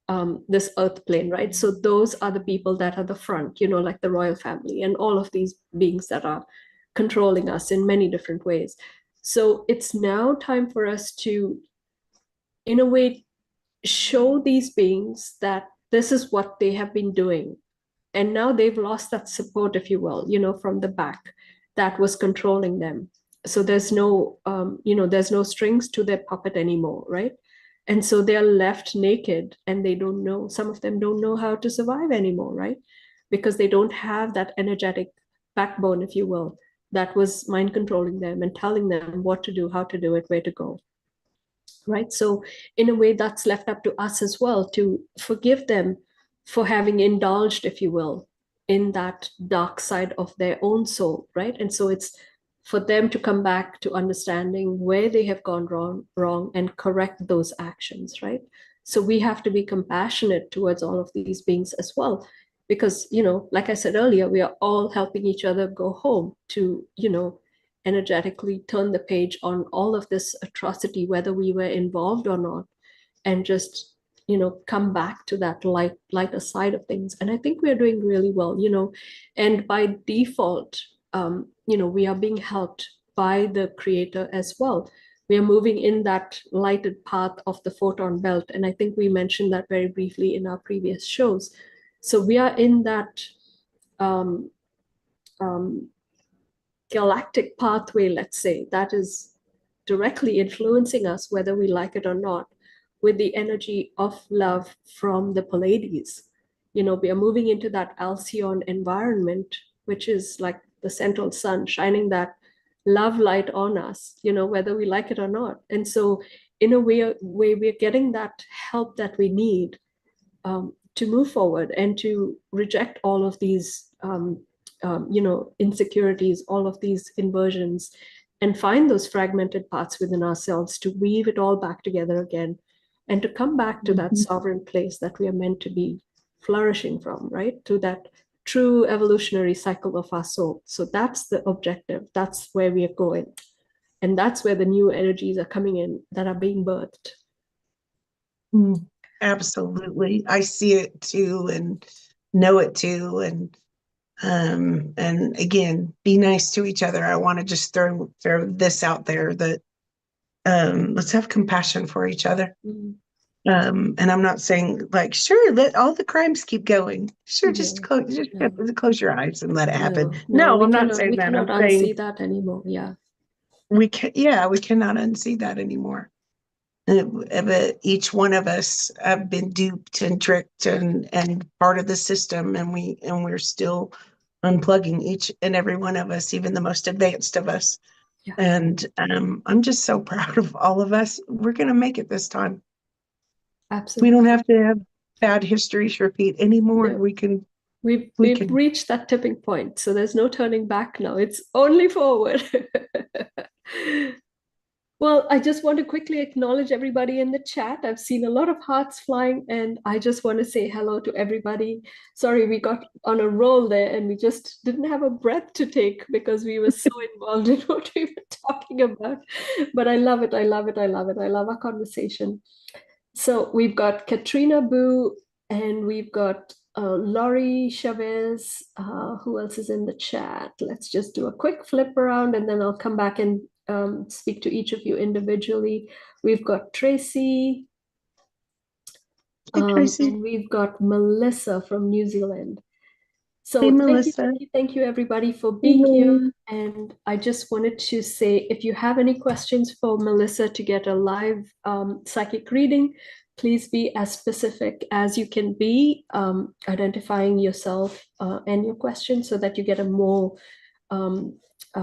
earth plane, right? So those are the people that are the front, like the royal family and all of these beings that are controlling us in many different ways. So it's now time for us to, in a way, show these beings that this is what they have been doing. And now they've lost that support, if you will, from the back that was controlling them. So there's no strings to their puppet anymore, right? And so they're left naked, and they don't know, some of them don't know how to survive anymore, right? Because they don't have that energetic backbone, if you will, that was mind controlling them and telling them what to do, how to do it, where to go, right? So in a way, that's left up to us as well to forgive them for having indulged, if you will, in that dark side of their own soul, right? And so it's for them to come back to understanding where they have gone wrong and correct those actions, right? So we have to be compassionate towards all of these beings as well, because like I said earlier, we are all helping each other go home to energetically turn the page on all of this atrocity, whether we were involved or not, and just come back to that lighter side of things. And I think we're doing really well, and by default, we are being helped by the creator as well. We are moving in that lighted path of the photon belt, and I think we mentioned that very briefly in our previous shows. So we are in that um, um, galactic pathway, let's say, that is directly influencing us, whether we like it or not, with the energy of love from the Pleiades. We are moving into that Alcyon environment, which is like the central sun shining that love light on us, whether we like it or not. And so, in a way we're getting that help that we need, to move forward and to reject all of these insecurities, all of these inversions, and find those fragmented parts within ourselves to weave it all back together again, and to come back to that Mhm. sovereign place that we are meant to be flourishing from, right? To that true evolutionary cycle of our soul. So that's the objective. That's where we are going. And that's where the new energies are coming in that are being birthed. Mm, absolutely. I see it too and know it too. And again, be nice to each other. I want to just throw this out there that let's have compassion for each other. Mm. And I'm not saying like, sure, let all the crimes keep going. Sure, No, just no, close your eyes and let it happen. no, no. No, We I'm not cannot saying we that. cannot I'm saying unsee that anymore. Yeah. we cannot unsee that anymore. But each one of us have been duped and tricked and part of the system, and we're still unplugging each and every one of us, even the most advanced of us. Yeah. And I'm just so proud of all of us. We're going to make it this time. We don't Absolutely. have to have bad histories repeat anymore. No. We've We we've can. reached that tipping point. So there's no turning back now. It's only forward. Well, I just want to quickly acknowledge everybody in the chat. I've seen a lot of hearts flying, and I just want to say hello to everybody. Sorry, we got on a roll there and we just didn't have a breath to take because we were so involved in what we were talking about. But I love it. I love it. I love it. I love our conversation. So we've got Katrina Boo, and we've got Laurie Chavez. Who else is in the chat? Let's just do a quick flip around and then I'll come back and speak to each of you individually. We've got Tracy, Hey, Tracy. and we've got Melissa from New Zealand. Hey, So Melissa. thank you, everybody, for being here. Hey. And I just wanted to say, if you have any questions for Melissa to get a live psychic reading, please be as specific as you can be, identifying yourself and your question so that you get a more um,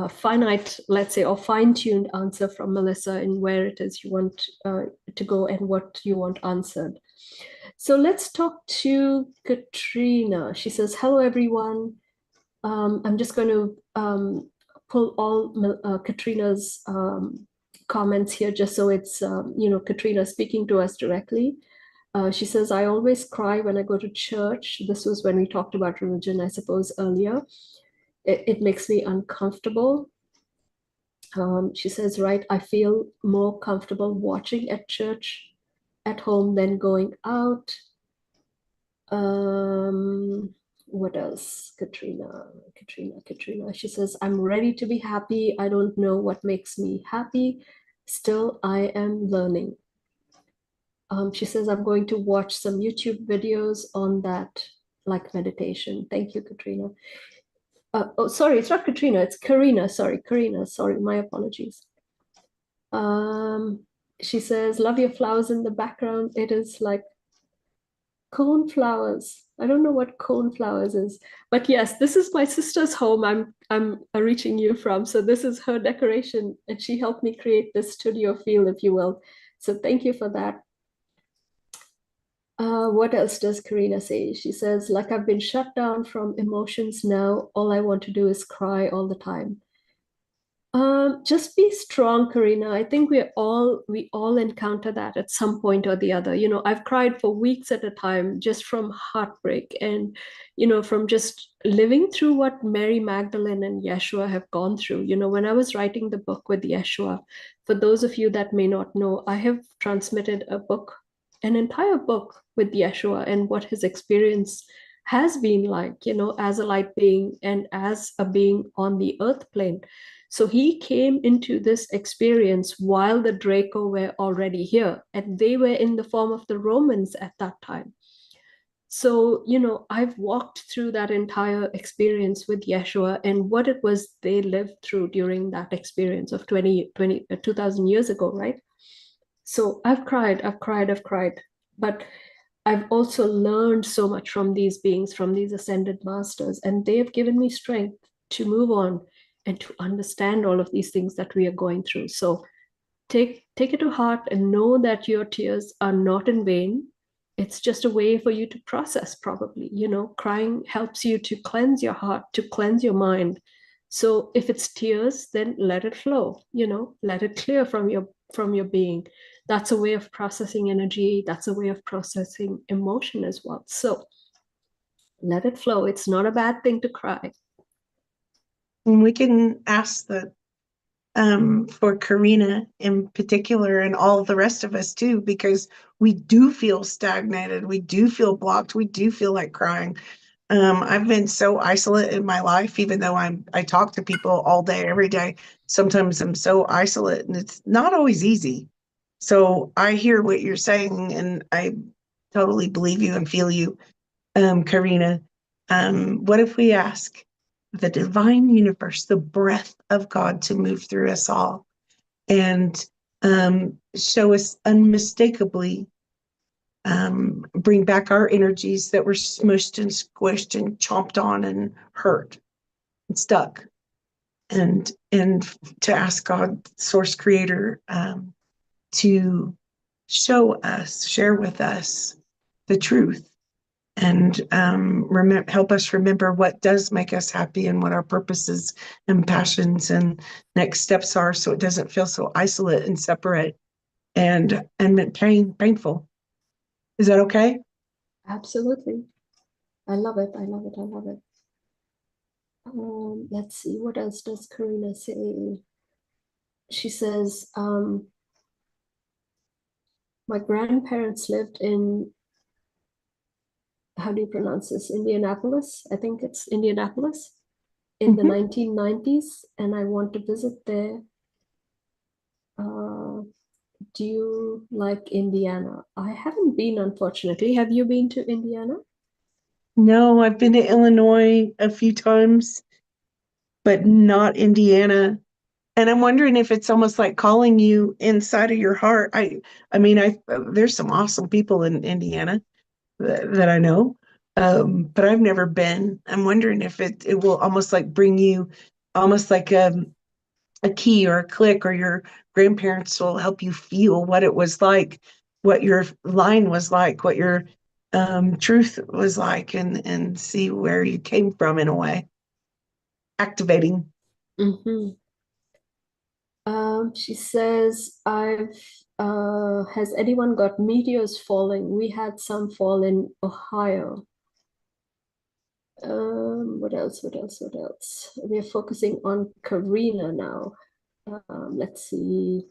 finite, let's say, or fine-tuned answer from Melissa in where it is you want to go and what you want answered. So let's talk to Katrina. She says, hello, everyone. I'm just going to pull all Katrina's comments here just so it's, Katrina speaking to us directly. She says, I always cry when I go to church. This was when we talked about religion, I suppose, earlier. It makes me uncomfortable. She says, right, I feel more comfortable watching at church at home than going out. What else? Katrina. She says, I'm ready to be happy. I don't know what makes me happy. Still, I am learning. She says, I'm going to watch some YouTube videos on that, like meditation. Thank you, Katrina. Oh, sorry, it's not Katrina, it's Karina. Sorry, Karina. Sorry, my apologies. Um, she says, love your flowers in the background. It is like cone flowers. I don't know what cone flowers is, but yes, this is my sister's home. I'm reaching you from. So this is her decoration, and she helped me create this studio feel, if you will. So thank you for that. What else does Karina say? She says, like I've been shut down from emotions now. All I want to do is cry all the time. Just be strong, Karina. I think we all encounter that at some point or the other. I've cried for weeks at a time just from heartbreak and, from just living through what Mary Magdalene and Yeshua have gone through. When I was writing the book with Yeshua, for those of you that may not know, I have transmitted an entire book with Yeshua and what his experience has been like, as a light being and as a being on the earth plane. So he came into this experience while the Draco were already here, and they were in the form of the Romans at that time. So, I've walked through that entire experience with Yeshua and what it was they lived through during that experience of 2,000 years ago, right? So I've cried, I've cried, I've cried. But I've also learned so much from these beings, from these ascended masters, and they have given me strength to move on and to understand all of these things that we are going through. So take it to heart and know that your tears are not in vain. It's just a way for you to process, probably. Crying helps you to cleanse your heart, to cleanse your mind. So if it's tears, then let it flow, let it clear from your being. That's a way of processing energy. That's a way of processing emotion as well. So let it flow. It's not a bad thing to cry. And we can ask the for Karina in particular, and all the rest of us too, because we do feel stagnated, we do feel blocked, we do feel like crying. I've been so isolated in my life, even though I talk to people all day, every day. Sometimes I'm so isolated, and it's not always easy. So I hear what you're saying, and I totally believe you and feel you, Karina. What if we ask the divine universe, the breath of God, to move through us all and show us unmistakably, bring back our energies that were smushed and squished and chomped on and hurt and stuck, and to ask God, Source Creator, to show us, share with us the truth, and help us remember what does make us happy and what our purposes and passions and next steps are, so it doesn't feel so isolate and separate and painful. Is that okay? Absolutely. I love it. I love it. I love it. Let's see, what else does Karina say? She says, my grandparents lived in, how do you pronounce this? Indianapolis. I think it's Indianapolis in the Mhm. 1990s, and I want to visit there. Uh, do you like Indiana? I haven't been, unfortunately. Have you been to Indiana? No, I've been to Illinois a few times, but not Indiana. And I'm wondering if it's almost like calling you inside of your heart. I mean, there's some awesome people in Indiana that I know, but I've never been. I'm wondering if it will almost like bring you, almost like a key or a click, or your grandparents will help you feel what it was like, what your line was like, what your truth was like, and see where you came from in a way. Activating. Mm-hmm. She says, has anyone got meteors falling? We had some fall in Ohio. What else? What else? What else? We're focusing on Karina now. Let's see.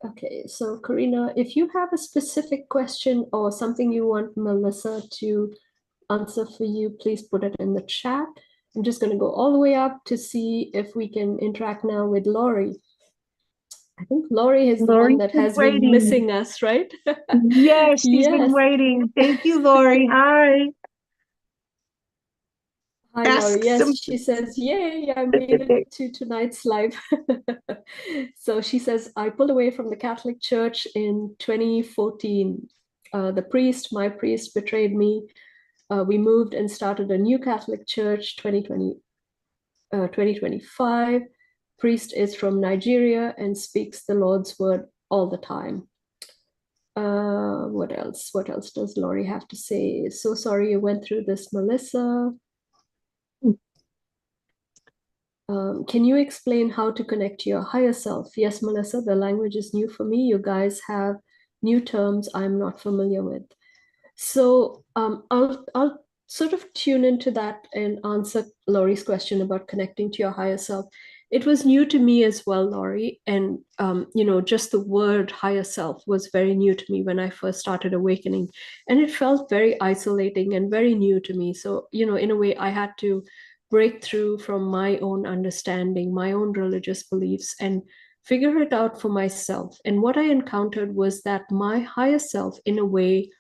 Okay, so Karina, if you have a specific question or something you want Melissa to answer for you, please put it in the chat. I'm just going to go all the way up to see if we can interact now with Lori. I think Lori is the one Lori's that been has been waiting. missing us, right? Yes, she's been Yes. waiting. Thank you, Lori. Hi. Hi, Laurie. Ask Yes, some she says, yay, I made it specific. to tonight's live. So she says, I pulled away from the Catholic Church in 2014. My priest, betrayed me. We moved and started a new Catholic Church 2025. Priest is from Nigeria and speaks the Lord's word all the time. What else? What else does Laurie have to say? So sorry you went through this, Melissa. Can you explain how to connect to your higher self? Yes, Melissa, the language is new for me. You guys have new terms I'm not familiar with. So I'll sort of tune into that and answer Laurie's question about connecting to your higher self. It was new to me as well, Laurie, and just the word higher self was very new to me when I first started awakening, and it felt very isolating and very new to me. So in a way, I had to break through from my own understanding, my own religious beliefs, and figure it out for myself. And what I encountered was that my higher self, in a way,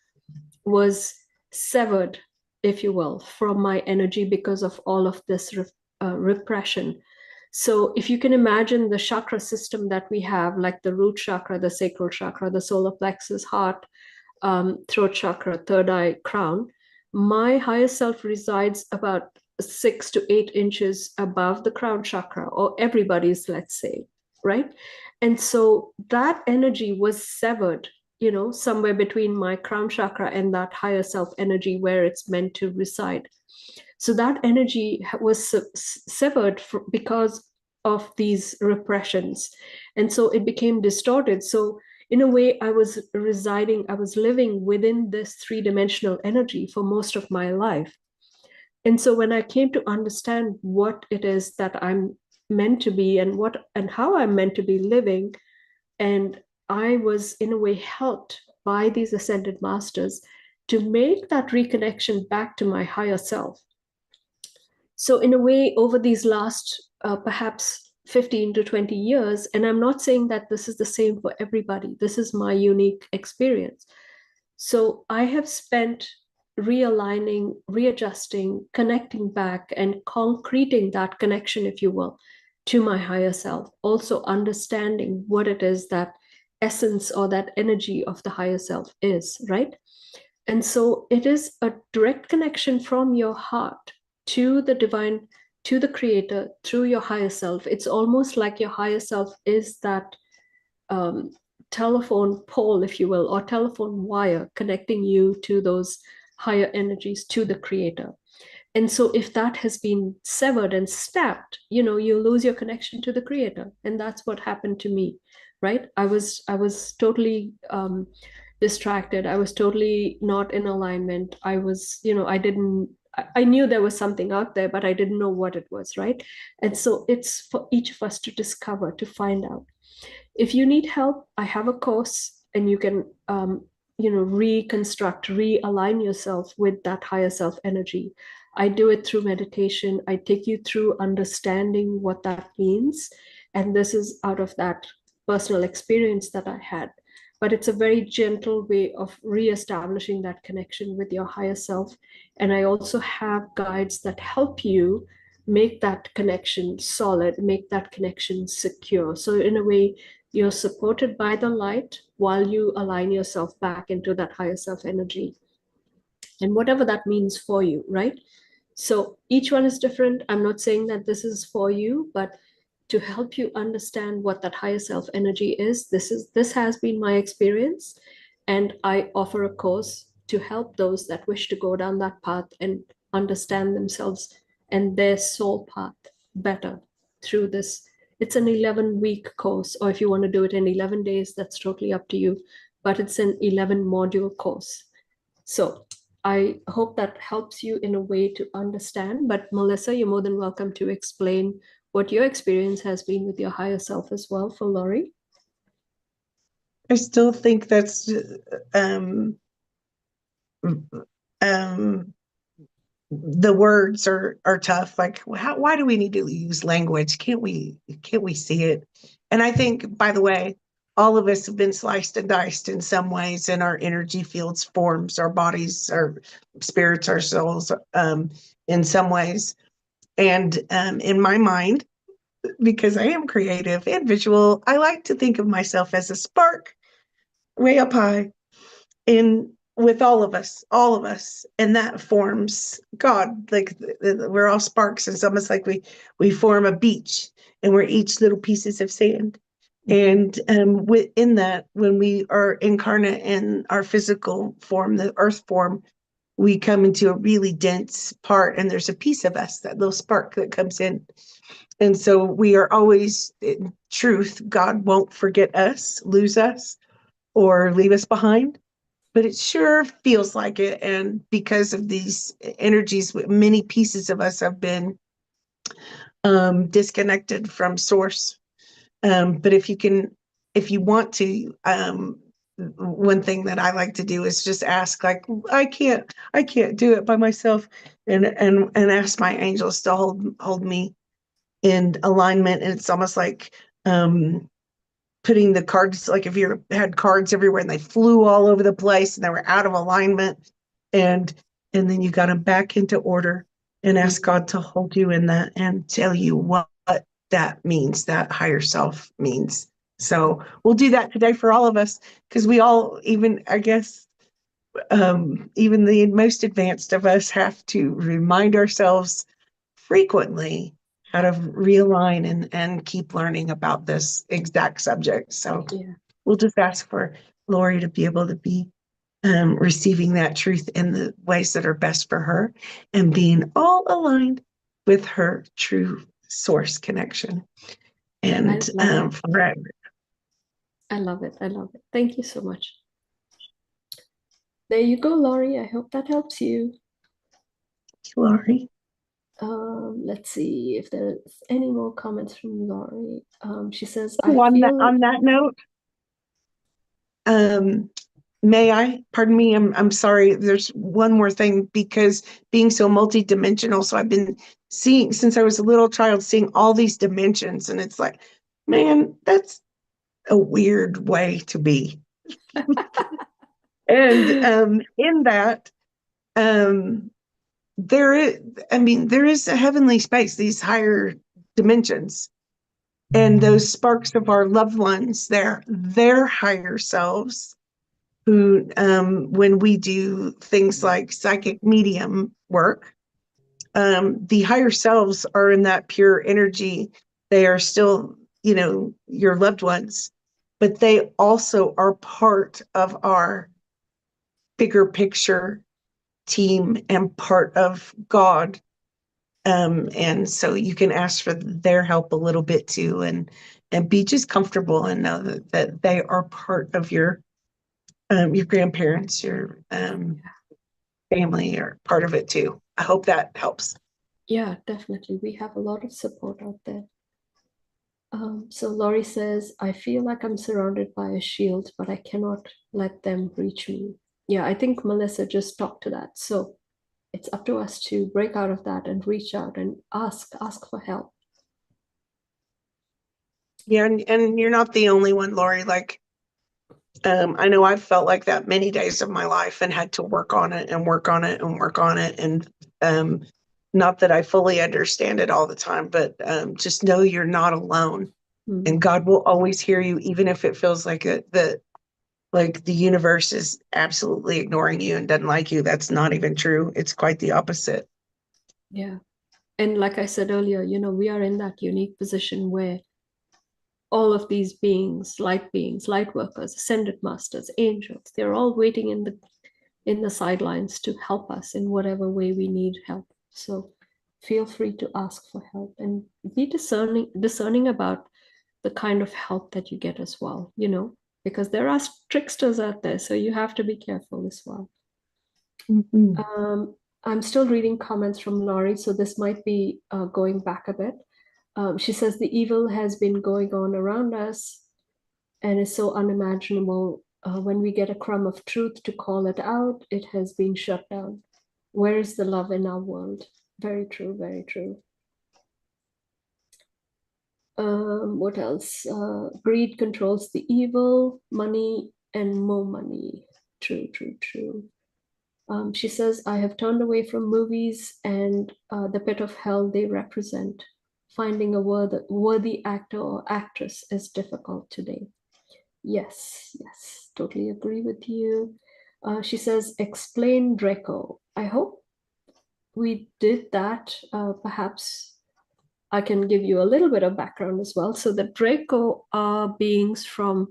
was severed, if you will, from my energy because of all of this repression. So, if you can imagine the chakra system that we have, like the root chakra, the sacral chakra, the solar plexus, heart, throat chakra, third eye, crown, my higher self resides about 6 to 8 inches above the crown chakra, or everybody's, let's say, right? And so that energy was severed somewhere between my crown chakra and that higher self energy where it's meant to reside. So that energy was severed because of these repressions. And so it became distorted. So, in a way, I was living within this three-dimensional energy for most of my life. And so when I came to understand what it is that I'm meant to be and what and how I'm meant to be living, and I was in a way helped by these ascended masters to make that reconnection back to my higher self. So, in a way, over these last perhaps 15 to 20 years, and I'm not saying that this is the same for everybody, this is my unique experience. So, I have spent realigning, readjusting, connecting back, and concreting that connection, if you will, to my higher self. Also, understanding what it is that essence or that energy of the higher self is, right? And so it is a direct connection from your heart to the divine, to the creator, through your higher self. It's almost like your higher self is that um, telephone pole, if you will, or telephone wire connecting you to those higher energies, to the creator. And so if that has been severed and snapped, you lose your connection to the creator. And that's what happened to me, right? I was totally distracted. I was totally not in alignment. I was, I didn't I knew there was something out there, but I didn't know what it was, right? And so it's for each of us to discover, to find out. If you need help, I have a course, and you can reconstruct, realign yourself with that higher self energy. I do it through meditation. I take you through understanding what that means, and this is out of that personal experience that I had. But it's a very gentle way of reestablishing that connection with your higher self. And I also have guides that help you make that connection solid, make that connection secure. So in a way, you're supported by the light while you align yourself back into that higher self energy, and whatever that means for you, right? So each one is different. I'm not saying that this is for you, but to help you understand what that higher self energy is, this has been my experience, and I offer a course to help those that wish to go down that path and understand themselves and their soul path better through this. It's an 11-week course, or if you want to do it in 11 days, that's totally up to you, but it's an 11 module course. So I hope that helps you in a way to understand. But Melissa, you're more than welcome to explain what your experience has been with your higher self as well for Laurie. I still think that's um, the words are tough. Like, why do we need to use language? Can't we see it? And I think, by the way, all of us have been sliced and diced in some ways, and our energy fields forms our bodies, our spirits, our souls, in some ways. And in my mind, because I am creative and visual, I like to think of myself as a spark way up high in with all of us, and that forms God. Like we're all sparks. It's almost like we form a beach, and we're each little pieces of sand. And within that, when we are incarnate in our physical form, the earth form, we come into a really dense part, and there's a piece of us, that little spark that comes in. And so we are always, in truth, God won't forget us, lose us, or leave us behind, but it sure feels like it. And because of these energies, many pieces of us have been disconnected from source. But if you want to, one thing that I like to do is just ask, like, I can't do it by myself, and ask my angels to hold me in alignment. And it's almost like putting the cards, like if you had cards everywhere and they flew all over the place and they were out of alignment, and then you got them back into order, and ask God to hold you in that and tell you what that means, that higher self means. So we'll do that today for all of us, because we all, even I guess, even the most advanced of us, have to remind ourselves frequently how to realign and keep learning about this exact subject. So Yeah. we'll just ask for Lori to be able to be receiving that truth in the ways that are best for her and being all aligned with her true source connection. I And love it. forever. I love it. I love it. Thank you so much. There you go, Laurie. I hope that helps you. Lori. Let's see if there's any more comments from Laurie. She says, I Oh, feel. on that note, may I? Pardon me. I'm sorry. There's one more thing because being so multidimensional. So I've been seeing since I was a little child, seeing all these dimensions, and it's like, man, that's a weird way to be. And in that, um, there is, I mean, there is a heavenly space, these higher dimensions, and those sparks of our loved ones, their higher selves, who, when we do things like psychic medium work, the higher selves are in that pure energy. They are still, your loved ones, but they also are part of our bigger picture team and part of God. And so you can ask for their help a little bit too, and be just comfortable and know that they are part of your grandparents, your family are part of it too. I hope that helps. Yeah, definitely. We have a lot of support out there. So Laurie says, I feel like I'm surrounded by a shield, but I cannot let them reach me. Yeah, I think Melissa just talked to that. So it's up to us to break out of that and reach out and ask for help. Yeah, and you're not the only one, Lori. Like, I know I've felt like that many days of my life and had to work on it and work on it and work on it. And not that I fully understand it all the time, but just know you're not alone. And God will always hear you, even if it feels like the universe is absolutely ignoring you and doesn't like you. That's not even true. It's quite the opposite. Yeah. And like I said earlier, we are in that unique position where all of these beings, light workers, ascended masters, angels, they're all waiting in the sidelines to help us in whatever way we need help. So feel free to ask for help and be discerning about the kind of help that you get as well, because there are tricksters out there, so you have to be careful as well. Mm-hmm. I'm still reading comments from Laurie, so this might be going back a bit. She says the evil has been going on around us and is so unimaginable. When we get a crumb of truth to call it out, it has been shut down. Where is the love in our world? Very true, very true. What else? Greed controls the evil, money, and more money. True, true, true. She says, I have turned away from movies and the pit of hell they represent. Finding a worthy actor or actress is difficult today. Yes, yes, totally agree with you. She says, explain Draco. I hope we did that. Perhaps I can give you a little bit of background as well. So the Draco are beings from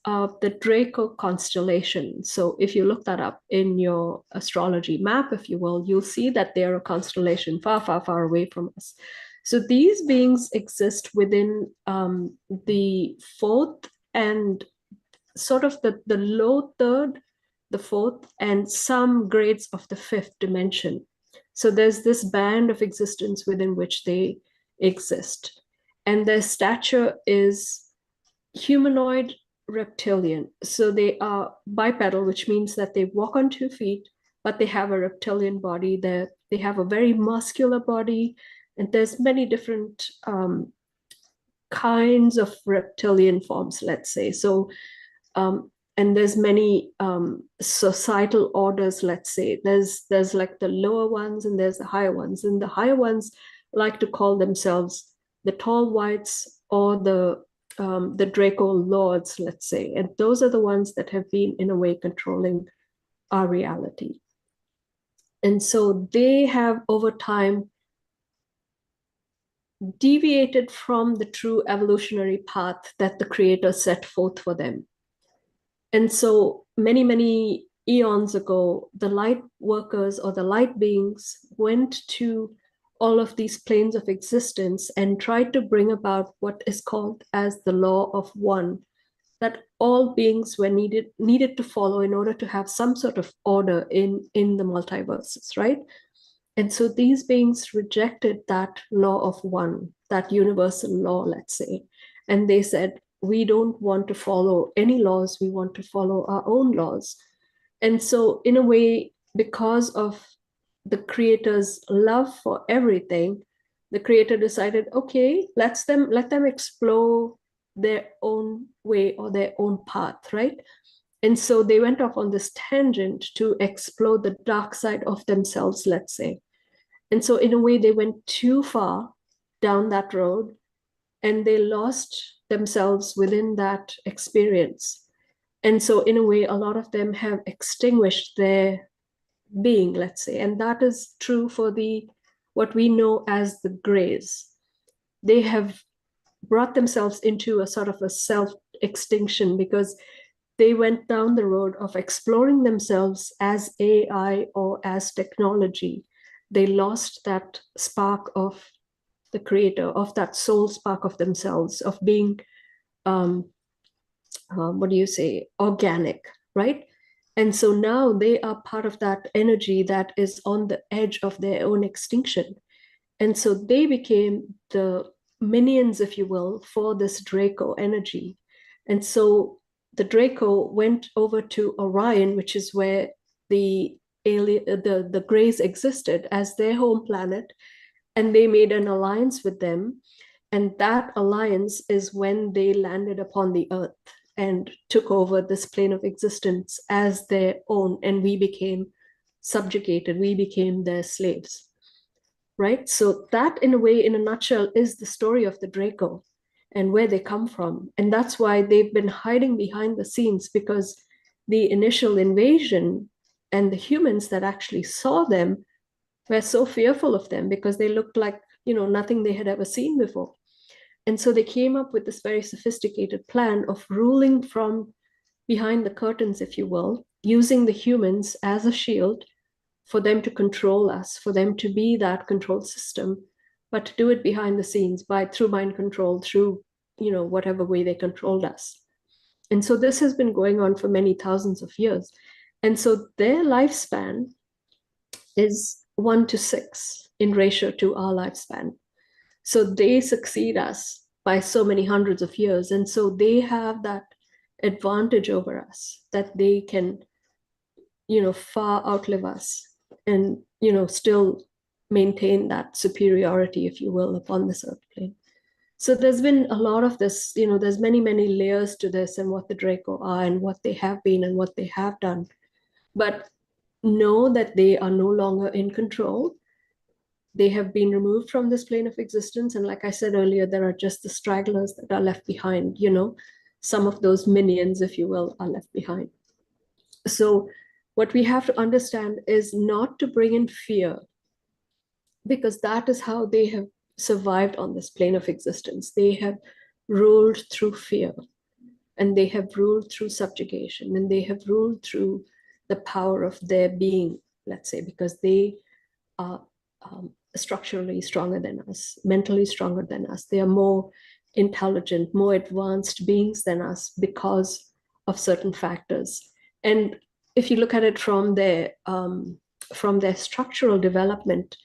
the Draco constellation. So if you look that up in your astrology map, if you will, you'll see that they're a constellation far, far, far away from us. So these beings exist within the fourth and sort of the low third, the fourth, and some grades of the fifth dimension. So there's this band of existence within which they exist. And their stature is humanoid reptilian. So they are bipedal, which means that they walk on 2 feet, but they have a reptilian body. They have a very muscular body, and there's many different kinds of reptilian forms, let's say. So and there's many societal orders, let's say. There's like the lower ones and there's the higher ones, and the higher ones like to call themselves the tall whites or the Draco lords, let's say. And those are the ones that have been in a way controlling our reality. And so they have over time deviated from the true evolutionary path that the creator set forth for them. And so many eons ago, the light workers or the light beings went to all of these planes of existence and tried to bring about what is called as the law of one, that all beings were needed to follow in order to have some sort of order in the multiverses, right? And so these beings rejected that law of one, that universal law, let's say. And they said, we don't want to follow any laws, we want to follow our own laws. And so, in a way, because of the creator's love for everything, the creator decided, okay, let them explore their own way or their own path, right? And so they went off on this tangent to explore the dark side of themselves, let's say. And so, in a way, they went too far down that road and they lost themselves within that experience. And so, in a way, a lot of them have extinguished their being, let's say. And that is true for the what we know as the grays. They have brought themselves into a sort of a self extinction because they went down the road of exploring themselves as AI or as technology. They lost that spark of the creator, of that soul spark of themselves, of being, um, what do you say, organic, right? And so now they are part of that energy that is on the edge of their own extinction. And so they became the minions, if you will, for this Draco energy. And so the Draco went over to Orion, which is where the Greys existed as their home planet, and they made an alliance with them. And that alliance is when they landed upon the Earth and took over this plane of existence as their own, and we became subjugated, we became their slaves, right? So that, in a way, in a nutshell, is the story of the Draco and where they come from. And that's why they've been hiding behind the scenes, because the initial invasion and the humans that actually saw them were so fearful of them because they looked like, nothing they had ever seen before. And so they came up with this very sophisticated plan of ruling from behind the curtains, if you will, using the humans as a shield for them to control us, for them to be that control system, but to do it behind the scenes by through mind control, through whatever way they controlled us. And so this has been going on for many thousands of years. And so their lifespan is 1 to 6 in ratio to our lifespan. So they succeed us by so many hundreds of years. And so they have that advantage over us that they can, far outlive us and, still maintain that superiority, if you will, upon this earth plane. So there's been a lot of this, there's many layers to this and what the Draco are and what they have been and what they have done. But know that they are no longer in control. They have been removed from this plane of existence. And like I said earlier, there are just the stragglers that are left behind, some of those minions, if you will, are left behind. So what we have to understand is not to bring in fear, because that is how they have survived on this plane of existence. They have ruled through fear, and they have ruled through subjugation, and they have ruled through the power of their being, let's say, because they are structurally stronger than us, mentally stronger than us. They are more intelligent, more advanced beings than us because of certain factors. And if you look at it from their structural development,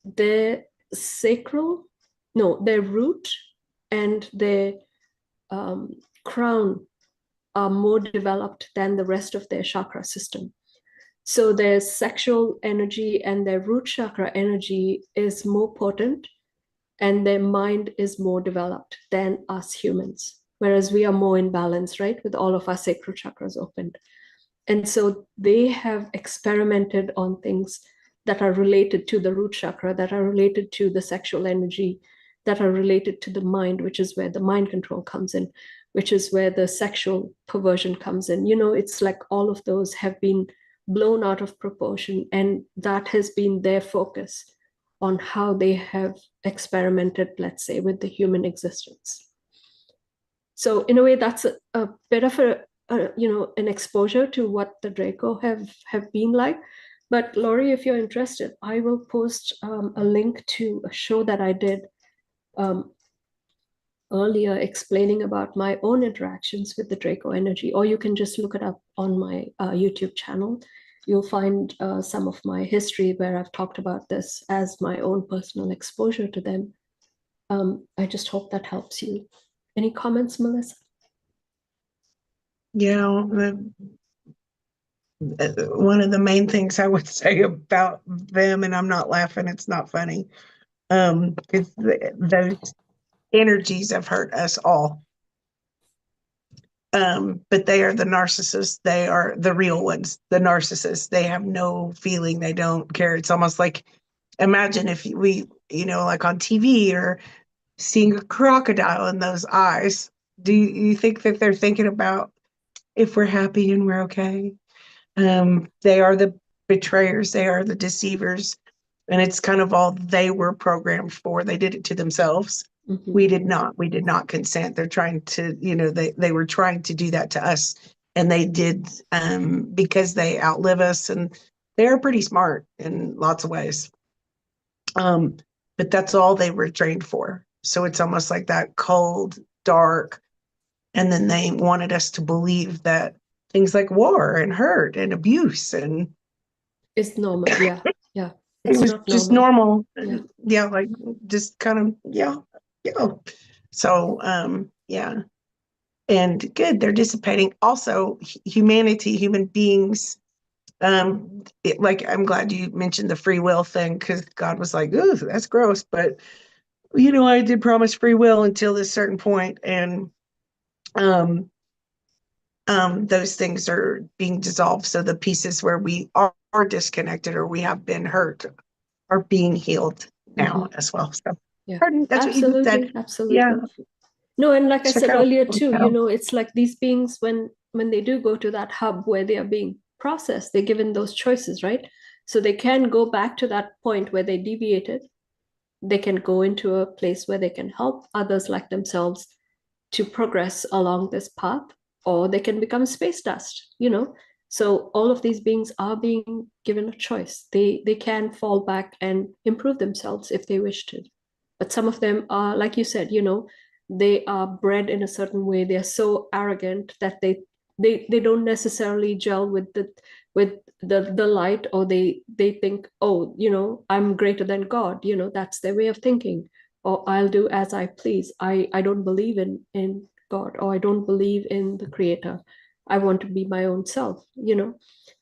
their sacral, no, their root and their crown are more developed than the rest of their chakra system. So their sexual energy and their root chakra energy is more potent, and their mind is more developed than us humans, whereas we are more in balance, right, with all of our sacral chakras opened. And so they have experimented on things that are related to the root chakra, that are related to the sexual energy, that are related to the mind, which is where the mind control comes in, which is where the sexual perversion comes in. It's like all of those have been blown out of proportion, and that has been their focus on how they have experimented, let's say, with the human existence. So in a way, that's a bit of an exposure to what the Draco have been like. But Laurie, if you're interested, I will post a link to a show that I did um, earlier explaining about my own interactions with the Draco energy, or you can just look it up on my YouTube channel. You'll find some of my history where I've talked about this as my own personal exposure to them. I just hope that helps you. Any comments, Melissa? Yeah, one of the main things I would say about them, and I'm not laughing, it's not funny, is those energies have hurt us all. But they are the narcissists. They are the real ones, the narcissists. They have no feeling. They don't care. It's almost like, imagine if we, like on TV or seeing a crocodile in those eyes. Do you think that they're thinking about if we're happy and we're okay? They are the betrayers. They are the deceivers. And it's kind of all they were programmed for. They did it to themselves. Mm-hmm. We did not. We did not consent. They're trying to, they were trying to do that to us. And they did because they outlive us and they're pretty smart in lots of ways. But that's all they were trained for. So it's almost like that cold, dark, and then they wanted us to believe that things like war and hurt and abuse and It's normal. Yeah. Yeah. it It's was not just normal. normal. Yeah. Yeah, like just kind of, yeah, yeah. So, yeah. And good, they're dissipating. Also, humanity, human beings, like I'm glad you mentioned the free will thing because God was like, "Ooh, that's gross," but I did promise free will until this certain point, and um, those things are being dissolved. So the pieces where we are disconnected or we have been hurt are being healed now Mm-hmm. as well. So, Yeah. pardon, that's what you said. Absolutely. Yeah, Absolutely. No, and like I check said out earlier too, hotel. it's like these beings when they do go to that hub where they are being processed, they're given those choices, right? So they can go back to that point where they deviated. They can go into a place where they can help others like themselves to progress along this path, or they can become space dust. So all of these beings are being given a choice. They can fall back and improve themselves if they wish to. But some of them are, like you said, they are bred in a certain way. They're so arrogant that they don't necessarily gel with the light, or they think, oh, I'm greater than God. That's their way of thinking, or I'll do as I please. I don't believe in God, or I don't believe in the creator. I want to be my own self.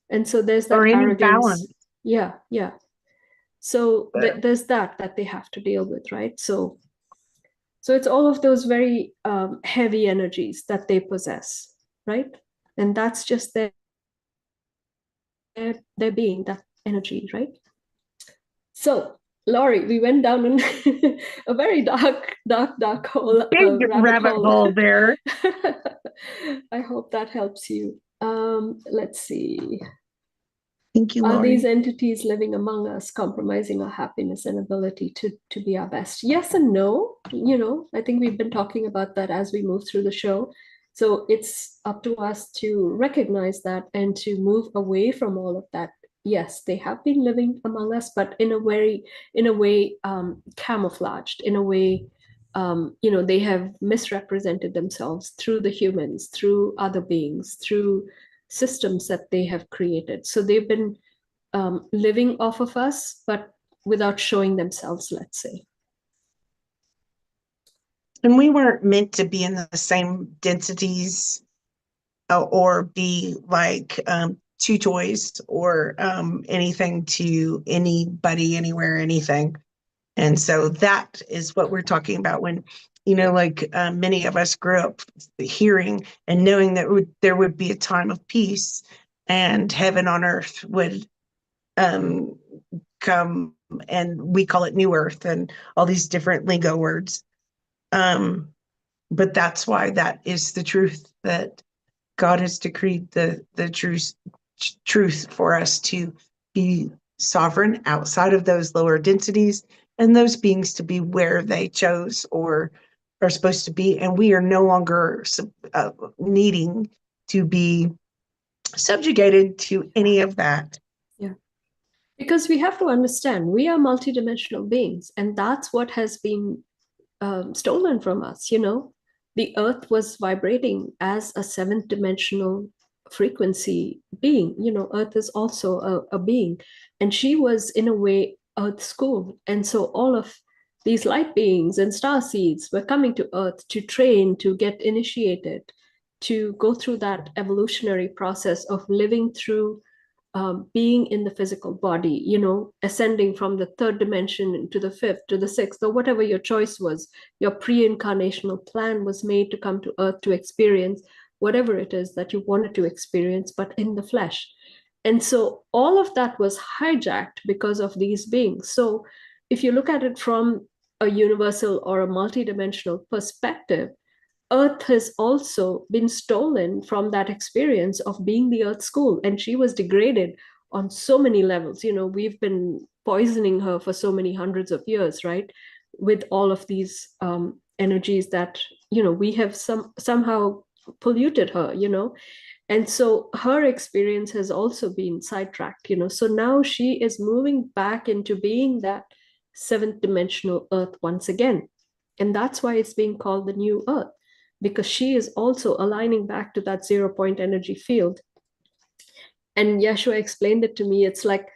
And so there's Or that any balance. arrogance. Yeah, yeah. So But there's that they have to deal with, right? So it's all of those very heavy energies that they possess, right? And that's just their being, that energy, right? So, Laurie, we went down in a very dark, dark, dark hole, big rabbit rabbit hole. hole there. I hope that helps you. Let's see. Thank you, Are these Lori. entities living among us compromising our happiness and ability to be our best? Yes and no. I think we've been talking about that as we move through the show. So it's up to us to recognize that and to move away from all of that. Yes, they have been living among us, but in a way, camouflaged, in a way, they have misrepresented themselves through the humans, through other beings, through systems that they have created. So they've been living off of us, but without showing themselves, let's say. And we weren't meant to be in the same densities or be like two toys or anything to anybody, anywhere, anything. And so that is what we're talking about when, like many of us grew up hearing and knowing that there would be a time of peace and heaven on earth would um, come, and we call it new earth and all these different lingo words. But that's why that is the truth that God has decreed the truth for us to be sovereign outside of those lower densities and those beings to be where they chose or are supposed to be. And we are no longer needing to be subjugated to any of that. Yeah. Because we have to understand we are multidimensional beings, and that's what has been stolen from us. The earth was vibrating as a seventh dimensional frequency being. Earth is also a being, and she was in a way earth school. And so all of these light beings and star seeds were coming to earth to train, to get initiated, to go through that evolutionary process of living through being in the physical body, ascending from the third dimension to the fifth, to the sixth, or whatever your choice was. Your pre-incarnational plan was made to come to earth to experience whatever it is that you wanted to experience, but in the flesh. And so all of that was hijacked because of these beings. So if you look at it from a universal or a multidimensional perspective, Earth has also been stolen from that experience of being the Earth school. And she was degraded on so many levels. We've been poisoning her for so many hundreds of years, right? With all of these energies that, we have somehow polluted her, and so her experience has also been sidetracked. So now she is moving back into being that seventh dimensional Earth once again. And that's why it's being called the new Earth, because she is also aligning back to that 0 point energy field. And Yeshua explained it to me. It's like,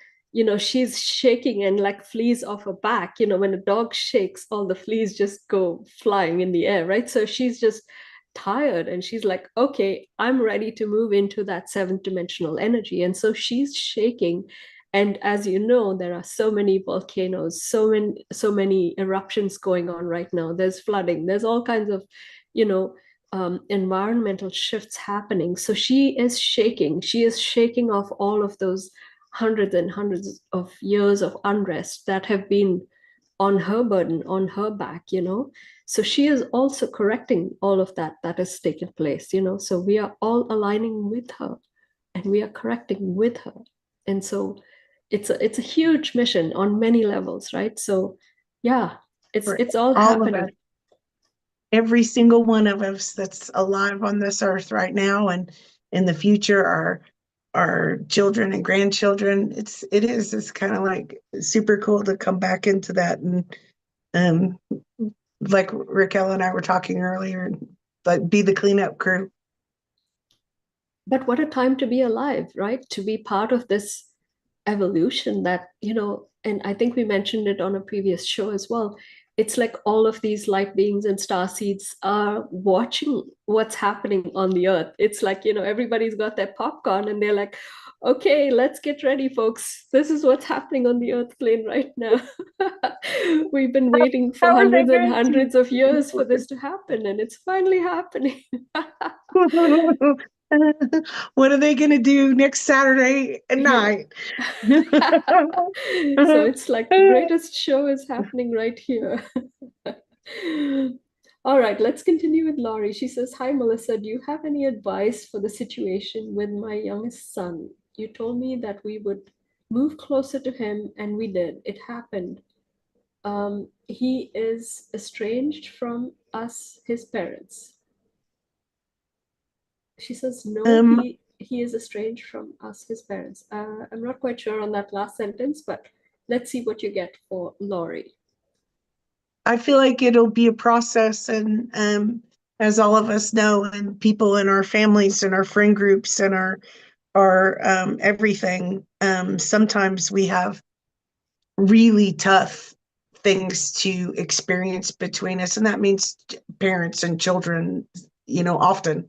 she's shaking and like fleas off her back. When a dog shakes, all the fleas just go flying in the air, right? So she's just tired, and she's like, okay, I'm ready to move into that seventh dimensional energy. And so she's shaking. And as you know, there are so many volcanoes, so many eruptions going on right now. There's flooding, there's all kinds of, you know, environmental shifts happening. So she is shaking. She is shaking off all of those hundreds and hundreds of years of unrest that have been on her burden, on her back. So she is also correcting all of that has taken place. So we are all aligning with her, and we are correcting with her. And so it's a huge mission on many levels, right? So yeah, it's For it's all all of us, happening. every single one of us that's alive on this earth right now and in the future, our children and grandchildren. It's kind of like super cool to come back into that. And um like Raquel and I were talking earlier, like be the cleanup crew. But what a time to be alive, right? To be part of this evolution that, and I think we mentioned it on a previous show as well. It's like all of these light beings and star seeds are watching what's happening on the earth. It's like, everybody's got their popcorn and they're like, okay, let's get ready, folks. This is what's happening on the earth plane right now. We've been waiting for How are they hundreds and going hundreds of years for this to happen, and it's finally happening. to what are they going to do next Saturday Yeah. night? So it's like the greatest show is happening right here. All right, let's continue with Laurie. She says, hi, Melissa. Do you have any advice for the situation with my youngest son? You told me that we would move closer to him, and we did. It happened. He is estranged from us, his parents. She says, no, um, he is estranged from us, his parents. I'm not quite sure on that last sentence, but let's see what you get for Laurie. I feel like it'll be a process, and as all of us know, and people in our families and our friend groups and our everything, sometimes we have really tough things to experience between us, and that means parents and children, often.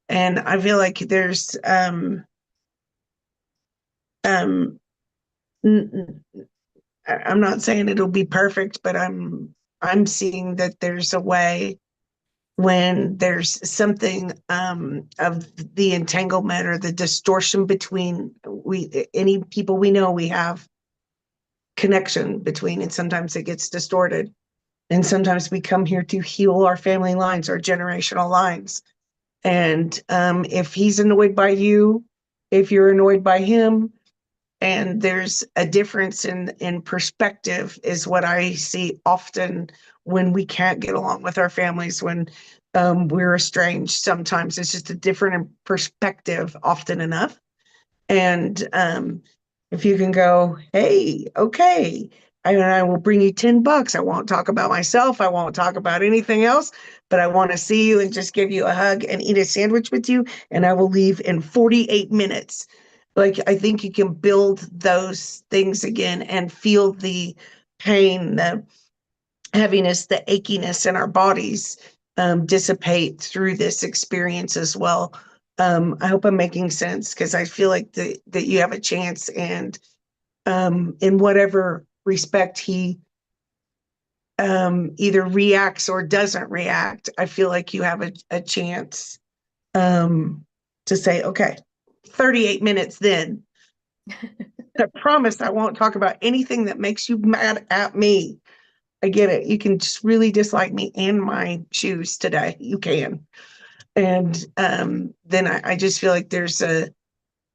And I feel like there's um, I'm not saying it'll be perfect, but I'm seeing that there's a way when there's something of the entanglement or the distortion between any people we know we have connection between, and sometimes it gets distorted. And sometimes we come here to heal our family lines, our generational lines. And if he's annoyed by you, if you're annoyed by him, And there's a difference in perspective is what I see often when we can't get along with our families, when we're estranged. Sometimes it's just a different perspective often enough. And if you can go, hey, okay, I will bring you $10. I won't talk about myself. I won't talk about anything else, but I want to see you and just give you a hug and eat a sandwich with you. And I will leave in 48 minutes. Like, I think you can build those things again and feel the pain, the heaviness, the achiness in our bodies dissipate through this experience as well. I hope I'm making sense because I feel like that you have a chance, and in whatever respect he either reacts or doesn't react, I feel like you have a chance to say, okay, 38 minutes then. I promise I won't talk about anything that makes you mad at me. I get it. You can just really dislike me and my shoes today. You can. And then I just feel like there's a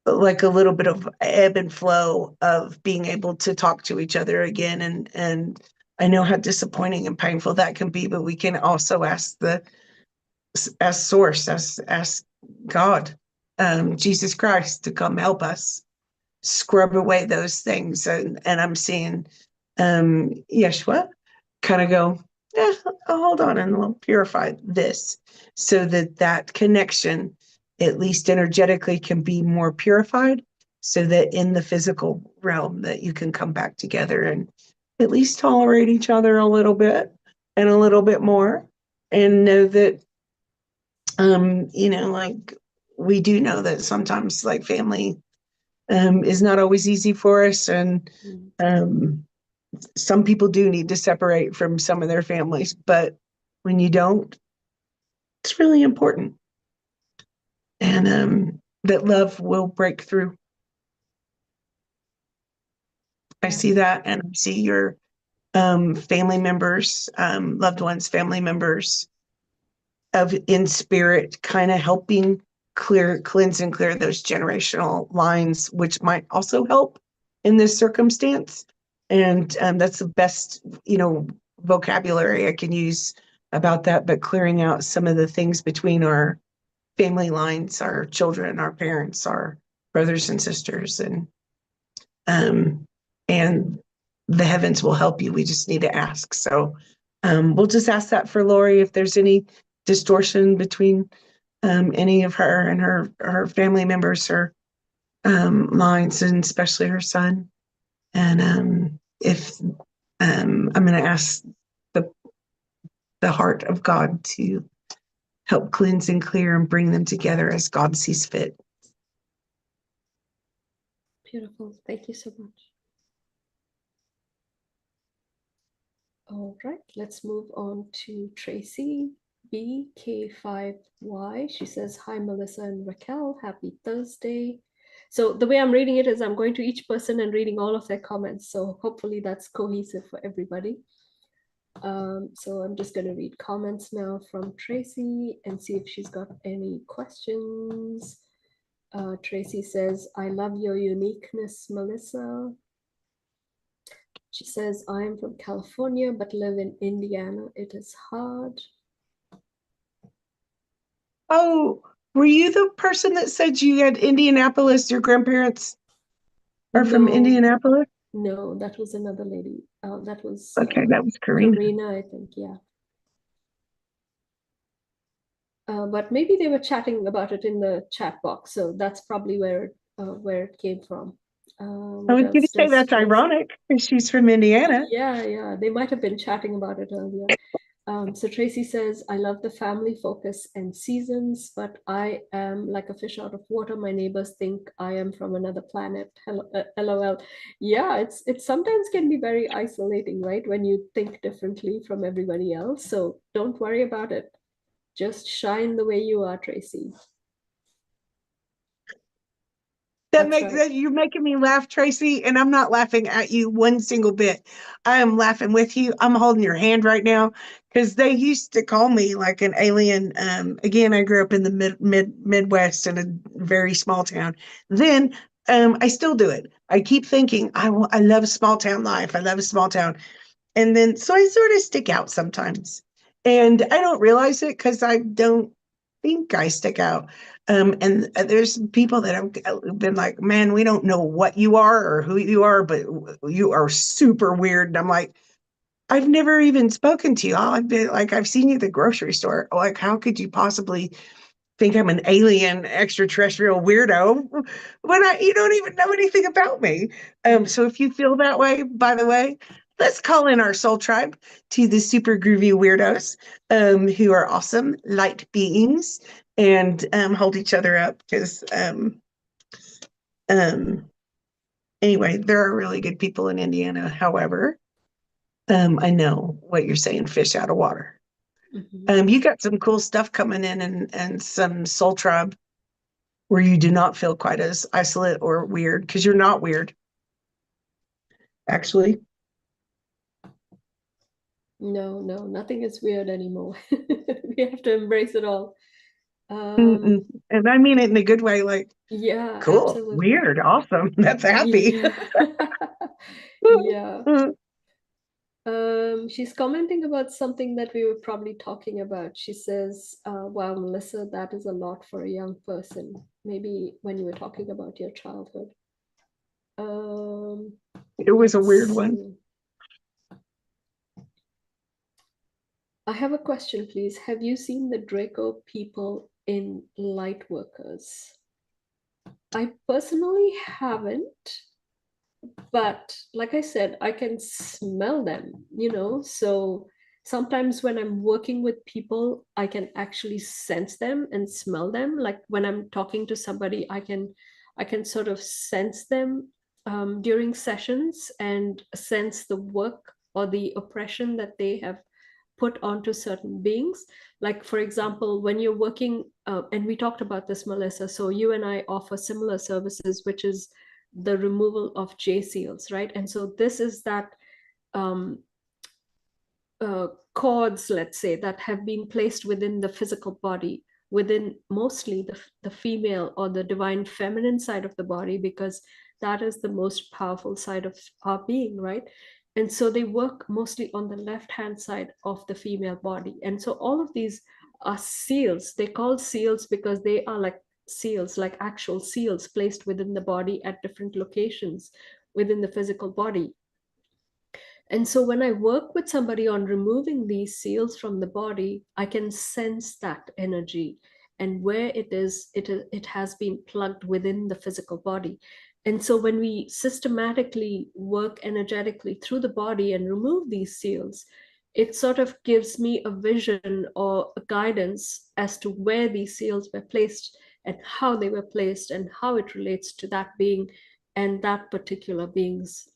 little bit of ebb and flow of being able to talk to each other again. And I know how disappointing and painful that can be, but we can also ask source, ask God, Jesus Christ, to come help us scrub away those things. And I'm seeing Yeshua kind of go, yeah, hold on, and we'll purify this so that that connection, at least energetically, can be more purified, so that in the physical realm that you can come back together and at least tolerate each other a little bit and a little bit more, and know that like, we do know that sometimes, like, family is not always easy for us, and um some people do need to separate from some of their families, but when you don't, it's really important. And that love will break through. I Yeah. see that, and I see your family members, loved ones, family members of in spirit, kind of helping cleanse and clear those generational lines, which might also help in this circumstance. And that's the best, vocabulary I can use about that, but clearing out some of the things between our family lines, our children, our parents, our brothers and sisters, um, and the heavens will help you. We just need to ask. So we'll just ask that for Lori, if there's any distortion between any of her and her family members, her lines, and especially her son. And if I'm going to ask the the heart of God to help cleanse and clear and bring them together as God sees fit. Beautiful. Thank you so much. All right, let's move on to Tracy BK5Y. She says, hi, Melissa and Raquel. Happy Thursday. So the way I'm reading it is I'm going to each person and reading all of their comments. So hopefully that's cohesive for everybody. So I'm just going to read comments now from Tracy and see if she's got any questions. Tracy says, I love your uniqueness, Melissa. She says, I'm from California but live in Indiana. It is hard. Oh, were you the person that said you had Indianapolis? Your grandparents are from No, Indianapolis? no, that was another lady. That was Okay, that was Karina. Karina, I think, yeah. But maybe they were chatting about it in the chat box, so that's probably where it came from. I What was going to else say does that's Tracy? ironic because she's from Indiana. Yeah, yeah, they might have been chatting about it earlier. So Tracy says, I love the family focus and seasons, but I am like a fish out of water. My neighbors think I am from another planet. Hello, LOL. Yeah, it sometimes can be very isolating, right? When you think differently from everybody else. So don't worry about it. Just shine the way you are, Tracy. That's right. You're making me laugh, Tracy, and I'm not laughing at you one single bit. I am laughing with you. I'm holding your hand right now because they used to call me like an alien. Again, I grew up in the Midwest in a very small town. Then I still do it, I keep thinking, I love small town life. I love a small town. And then, so I sort of stick out sometimes. And I don't realize it because I don't think I stick out. And there's people that have been like, man, we don't know what you are or who you are, but you are super weird. And I'm like, I've never even spoken to you. All I've been like, I've seen you at the grocery store. Like, how could you possibly think I'm an alien extraterrestrial weirdo when you don't even know anything about me. So if you feel that way, by the way, let's call in our soul tribe to the super groovy weirdos who are awesome light beings and hold each other up because um, anyway, there are really good people in Indiana. However, I know what you're saying, fish out of water. Mhm. You got some cool stuff coming in and some soul tribe where you do not feel quite as isolate or weird because you're not weird, actually. No, no, nothing is weird anymore. We have to embrace it all. Mm-mm. Um, And I mean it in a good way, like, yeah, cool, absolutely. weird, awesome. That's happy. Yeah. Yeah. She's commenting about something that we were probably talking about. She says, wow, Melissa, that is a lot for a young person. Maybe when you were talking about your childhood. Um, It was a let's weird one. see. I have a question, please. Have you seen the Draco people in light workers? I personally haven't, but like I said, I can smell them, so sometimes when I'm working with people, I can actually sense them and smell them. Like when I'm talking to somebody, I can sort of sense them during sessions and sense the work or the oppression that they have put onto certain beings. Like, for example, when you're working, and we talked about this, Melissa, so you and I offer similar services, which is the removal of J seals, right? And so this is that um, cords, let's say, that have been placed within the physical body, within mostly the female or the divine feminine side of the body, because that is the most powerful side of our being, right? And so they work mostly on the left hand side of the female body. And so all of these are seals. They call seals because they are like seals, like actual seals placed within the body at different locations within the physical body. And so when I work with somebody on removing these seals from the body, I can sense that energy and where it has been plugged within the physical body. And so when we systematically work energetically through the body and remove these seals, it sort of gives me a vision or a guidance as to where these seals were placed and how they were placed and how it relates to that being and that particular being's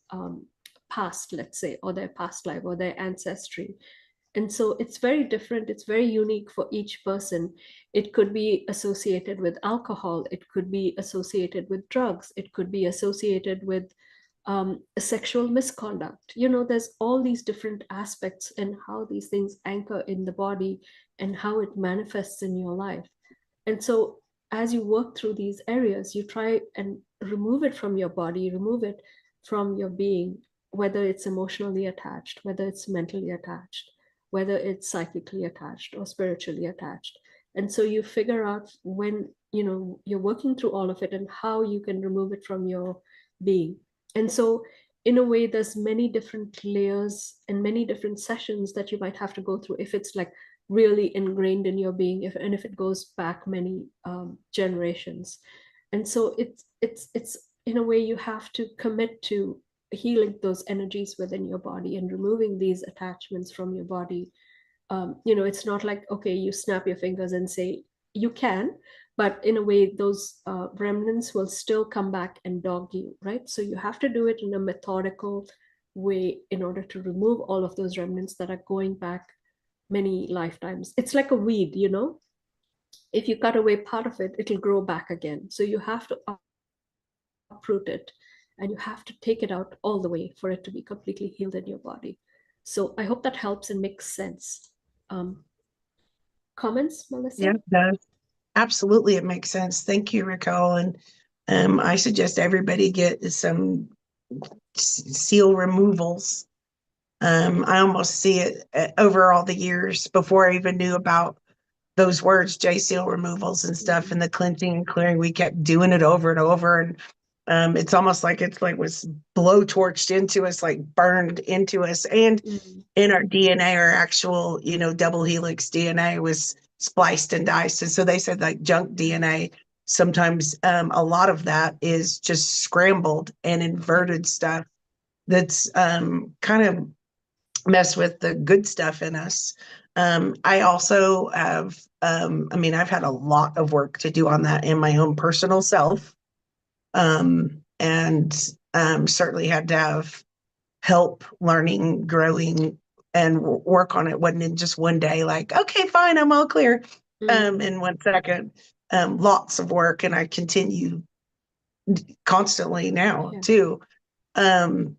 past, let's say, or their past life or their ancestry. And so it's very different. It's very unique for each person. It could be associated with alcohol. It could be associated with drugs. It could be associated with sexual misconduct. There's all these different aspects and how these things anchor in the body and how it manifests in your life. And so as you work through these areas, you try and remove it from your body, remove it from your being, whether it's emotionally attached, whether it's mentally attached, whether it's psychically attached or spiritually attached. And so you figure out when, you're working through all of it and how you can remove it from your being. And so in a way, there's many different layers and many different sessions that you might have to go through if it's like really ingrained in your being, if it goes back many generations. And so it's in a way you have to commit to healing those energies within your body and removing these attachments from your body. It's not like, okay, you snap your fingers and say you can, but in a way those remnants will still come back and dog you, right? So you have to do it in a methodical way in order to remove all of those remnants that are going back many lifetimes. It's like a weed, if you cut away part of it, it'll grow back again. So you have to uproot it and you have to take it out all the way for it to be completely healed in your body. So I hope that helps and makes sense. um, Comments, Yeah, Melissa? it does. Absolutely, it makes sense. Thank you, Raquel. And I suggest everybody get some seal removals. I almost see it over all the years before I even knew about those words, J seal removals and stuff, and Mm, the cleansing and clearing. We kept doing it over and over, and it's almost like it's like was blowtorched into us, like burned into us, and mm, in our DNA, our actual, double helix DNA was spliced and diced. And so they said like junk DNA, sometimes a lot of that is just scrambled and yeah, inverted stuff that's kind of mess with the good stuff in us. I also have, I mean, I've had a lot of work to do on that in my own personal self, and certainly had to have help learning, growing, and work on it. Wasn't in just one day, like, okay, fine, I'm all clear, mm, in 1 second. Lots of work, and I continue constantly now yeah, too. Um,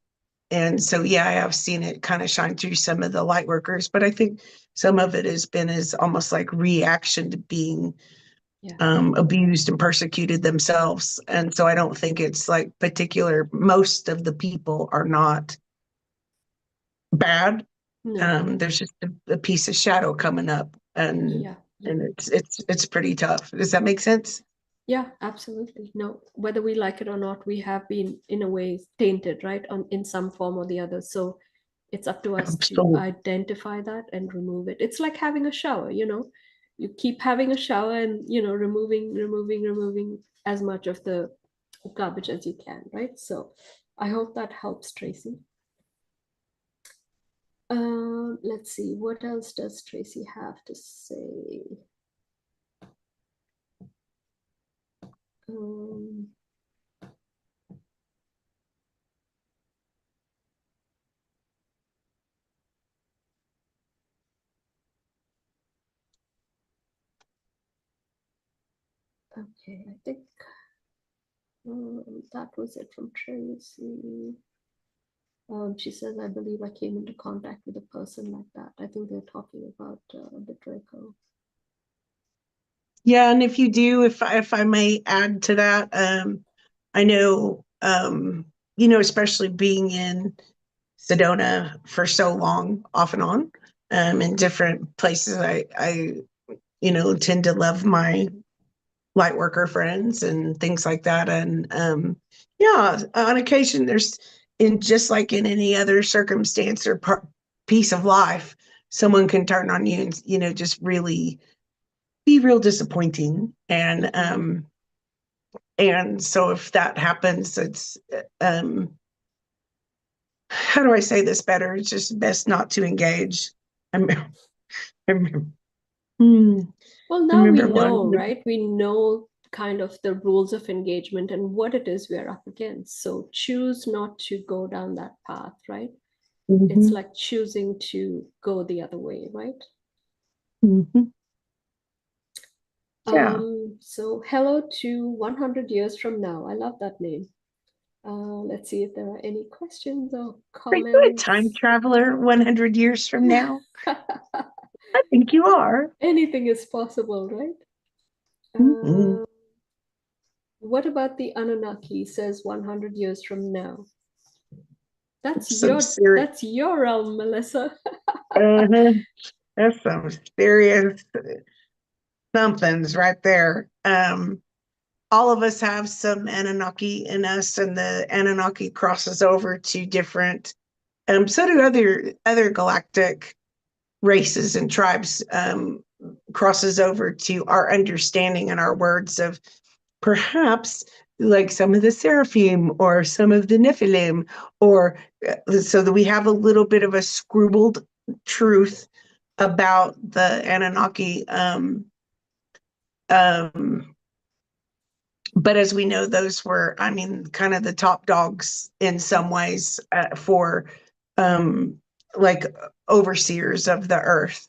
and so, yeah, I have seen it kind of shine through some of the light workers, but I think some of it has been as almost like reaction to being yeah, abused and persecuted themselves. And so I don't think it's like particular. Most of the people are not bad. no, There's just a piece of shadow coming up, and yeah, yeah. it's pretty tough. Does that make sense? Yeah, absolutely. No, whether we like it or not, we have been in a way tainted, right? In some form or the other. So it's up to us to Absolutely. identify that and remove it. It's like having a shower, you know. You keep having a shower and, removing as much of the garbage as you can, right? So I hope that helps, Tracy. Let's see, what else does Tracy have to say? Um, okay, I think that was it from Tracy. She says, I believe I came into contact with a person like that. I think they're talking about the Draco. Yeah, and if you do, if I may add to that, I know, especially being in Sedona for so long, off and on, in different places, I tend to love my light worker friends and things like that. And yeah, on occasion, there's in just like in any other circumstance or piece of life, someone can turn on you and just really be real disappointing. Mm-hmm. And so if that happens, it's how do I say this better? It's just best not to engage. I remember, I remember, hmm, Well, I now we remember know, one. right? We know kind of the rules of engagement and what it is we're up against. So choose not to go down that path, right? It's Mhm, like choosing to go the other way, right? mhm. Yeah. So hello to 100 years from now. I love that name. Let's see if there are any questions or Are you a time comments. traveler 100 years from now? I think you are. Anything is possible, right? Mm-mm. Uh, what about the Anunnaki says 100 years from now? That's Some your serious, that's your realm, Melissa. uh that's some serious somethings right there. All of us have some Anunnaki in us, and the Anunnaki crosses over to different. So do other galactic races and tribes. Crosses over to our understanding and our words of perhaps like some of the seraphim or some of the Nephilim, or so that we have a little bit of a scribbled truth about the Anunnaki. Um, but as we know, those were, I mean, kind of the top dogs in some ways for um, like overseers of the earth.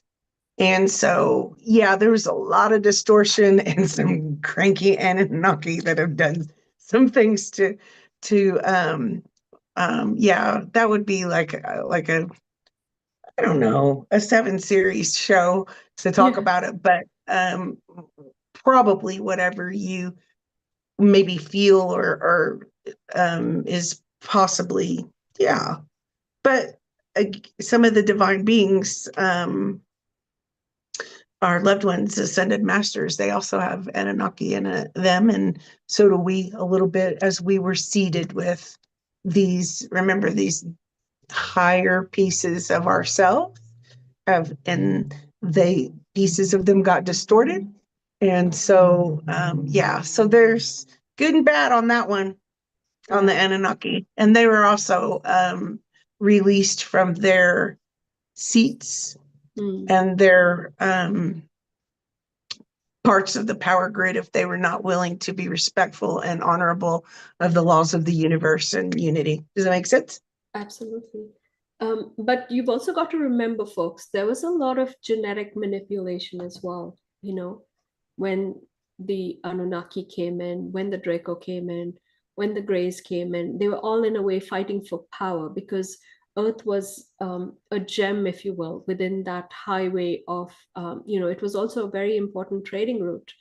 And so, yeah, there was a lot of distortion and some cranky Anunnaki that have done some things to yeah, that would be like a I don't know, a 7 series show to talk Yeah. about it, but probably whatever you maybe feel or is possibly, yeah. But some of the divine beings, our loved ones, ascended masters, they also have Anunnaki in them, and so do we a little bit, as we were seeded with these, remember, these higher pieces of ourselves have, and they, pieces of them got distorted. And so yeah, so there's good and bad on that one, on the Yeah. Anunnaki. And they were also released from their seats Mm. and their parts of the power grid if they were not willing to be respectful and honorable of the laws of the universe and unity. Does that make sense? Absolutely. But you've also got to remember, folks, there was a lot of genetic manipulation as well. When the Anunnaki came in, when the Draco came in, when the Greys came in, they were all in a way fighting for power because Earth was a gem, if you will, within that highway of, it was also a very important trading route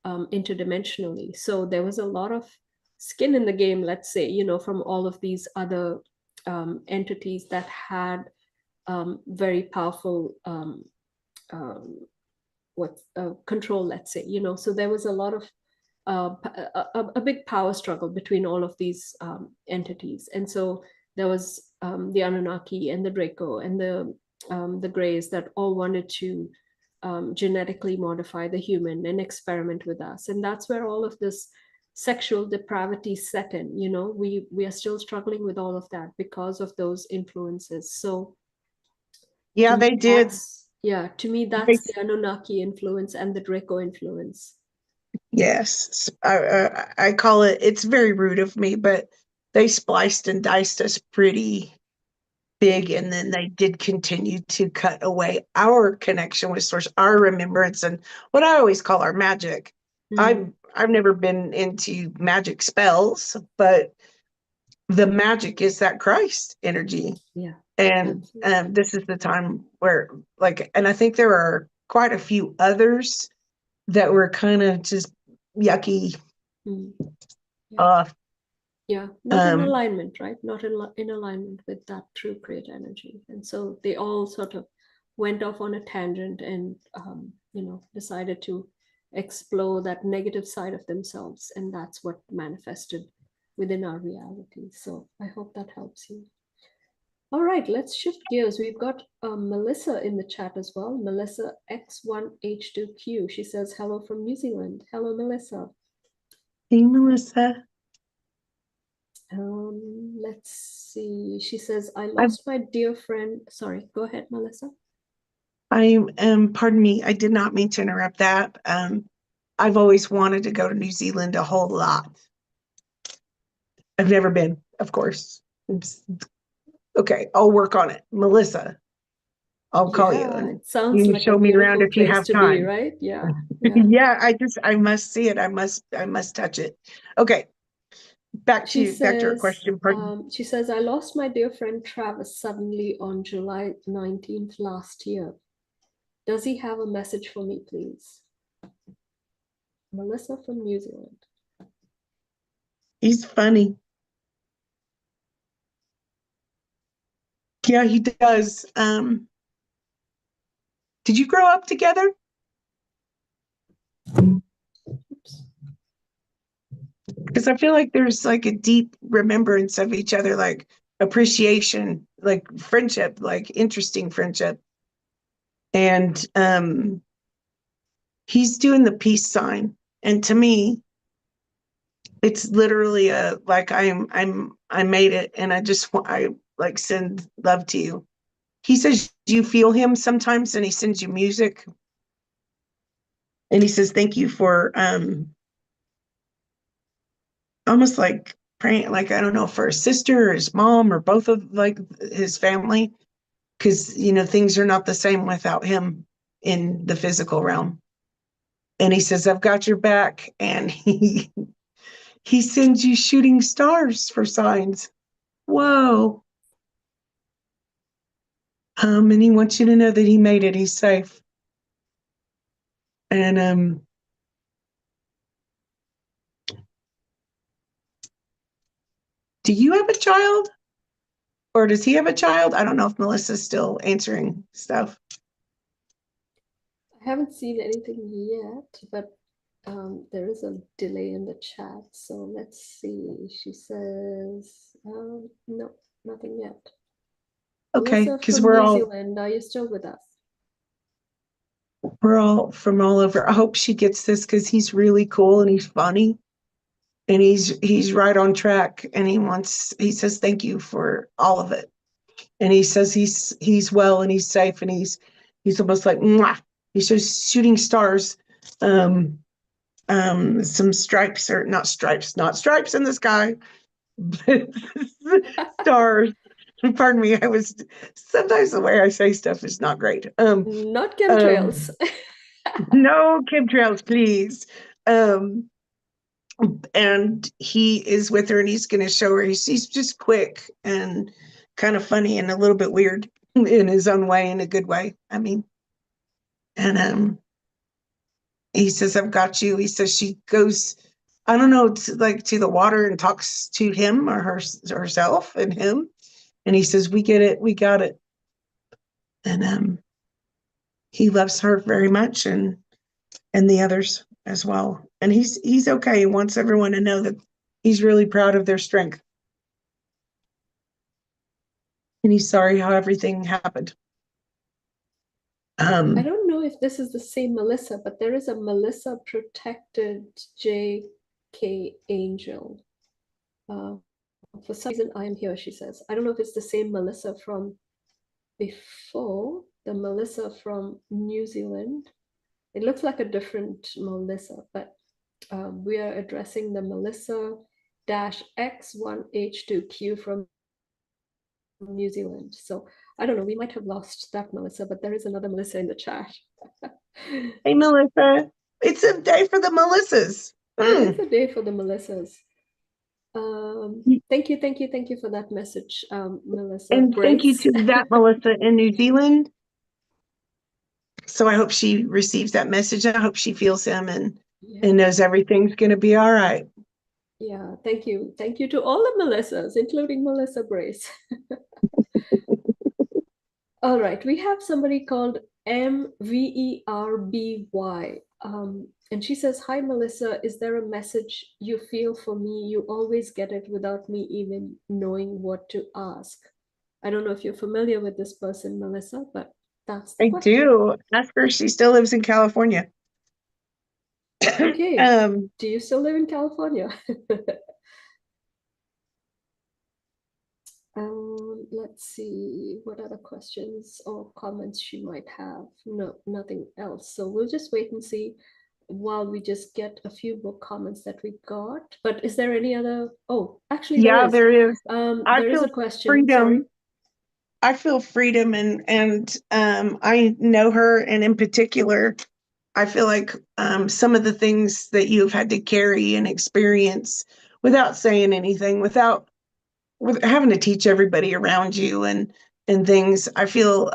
interdimensionally. So there was a lot of skin in the game, let's say, from all of these other entities that had very powerful um, what control, let's say, so there was a lot of a big power struggle between all of these entities. And so there was the Anunnaki and the Draco and the Greys that all wanted to genetically modify the human and experiment with us. And that's where all of this sexual depravity set in. We are still struggling with all of that because of those influences. So to Yeah, me, they did. that's They, the Anunnaki influence and the Draco influence. yes, I call it, it's very rude of me, but they spliced and diced us pretty Yeah. big, and then they did continue to cut away our connection with source, our remembrance, and what I always call our magic. Mm. I've never been into magic spells, but the magic is that Christ energy. Yeah, And absolutely. this is the time where, like, and I think there are quite a few others that were kind of just yucky Mm. Yeah. off. Yeah, not in Um, alignment, right? Not in alignment with that true create energy. And so they all sort of went off on a tangent and, decided to explore that negative side of themselves. And that's what manifested within our reality. So I hope that helps you. All right, let's shift gears. We've got Melissa in the chat as well. Melissa X1H2Q. She says, hello from New Zealand. Hello, Melissa. hey, Melissa. Let's see. She says, I I lost my dear friend. Sorry, go ahead, Melissa. I pardon me, I did not mean to interrupt that. I've always wanted to go to New Zealand a whole lot. I've never been, of course. Oops. Okay, I'll work on it. Melissa, I'll call you Yeah, and it sounds you can like a show me around beautiful if you place have to be, time. right? Yeah, yeah. Yeah, I must see it. I must touch it. Okay, back to our question. Pardon. She says, I lost my dear friend Travis suddenly on July 19th last year. Does he have a message for me, please? Melissa from New Zealand. He's funny. Yeah, he does. Did you grow up together? Oops. Because I feel like there's like a deep remembrance of each other, like appreciation, like friendship, like interesting friendship. And he's doing the peace sign. And to me, it's literally a like I made it, and I like send love to you. He says, do you feel him sometimes? And he sends you music. And he says, thank you for almost like praying, like, I don't know, for his sister or his mom or both of like his family. Because, things are not the same without him in the physical realm. And he says, I've got your back. And he sends you shooting stars for signs. Whoa. And he wants you to know that he made it. He's safe. And Do you have a child? Or does he have a child? I don't know if Melissa's still answering stuff. I haven't seen anything yet, but there is a delay in the chat. So let's see. She says, no, nothing yet. Okay, Melissa because from New Zealand, are you still with us? we're all from all over. I hope she gets this because he's really cool and he's funny and he's right on track and he says thank you for all of it. And he says he's well and he's safe and he's almost like mwah. He's just shooting stars. Um some stripes or not stripes in the sky, but stars. Pardon me, I was sometimes the way I say stuff is not great. Not chemtrails. Um no chemtrails, please. Um and he is with her and he's going to show her he's just quick and kind of funny and a little bit weird in his own way, in a good way, I mean. And he says I've got you. He says she goes, I don't know, to the water and talks to him or herself and him, and he says we get it, we got it. And he loves her very much, and the others as well, and he's okay. He wants everyone to know that he's really proud of their strength. And he's sorry how everything happened. I Um, don't know if this is the same Melissa, but there is a Melissa protected JK Angel. Uh, for some reason, I am here, she says. I don't know if it's the same Melissa from before, the Melissa from New Zealand. It looks like a different Melissa, but we are addressing the Melissa X1H2Q from New Zealand. So I don't know, we might have lost that Melissa, but there is another Melissa in the chat. hey, Melissa, it's a day for the Melissas. It is a day for the Melissas. Thank you for that message, Melissa And thank you Brace. to that Melissa in New Zealand. So I hope she receives that message. I hope she feels him Yeah, and knows everything's going to be all right. yeah, thank you. Thank you to all the Melissas, including Melissa Brace. All right, we have somebody called MVERBY. And she says, hi, Melissa, is there a message you feel for me? You always get it without me even knowing what to ask. I don't know if you're familiar with this person, Melissa, but that's the I question. do. Ask her if she still lives in California. Okay, um, do you still live in California? Let's see what other questions or comments she might have. No, nothing else. So we'll just wait and see while we just get a few more comments that we got. But is there any other? Oh, actually there yeah, is. there is. I There is a feel question. Sorry. freedom. I feel freedom and I know her, and in particular, I feel like some of the things that you've had to carry and experience without saying anything, with having to teach everybody around you and things. I feel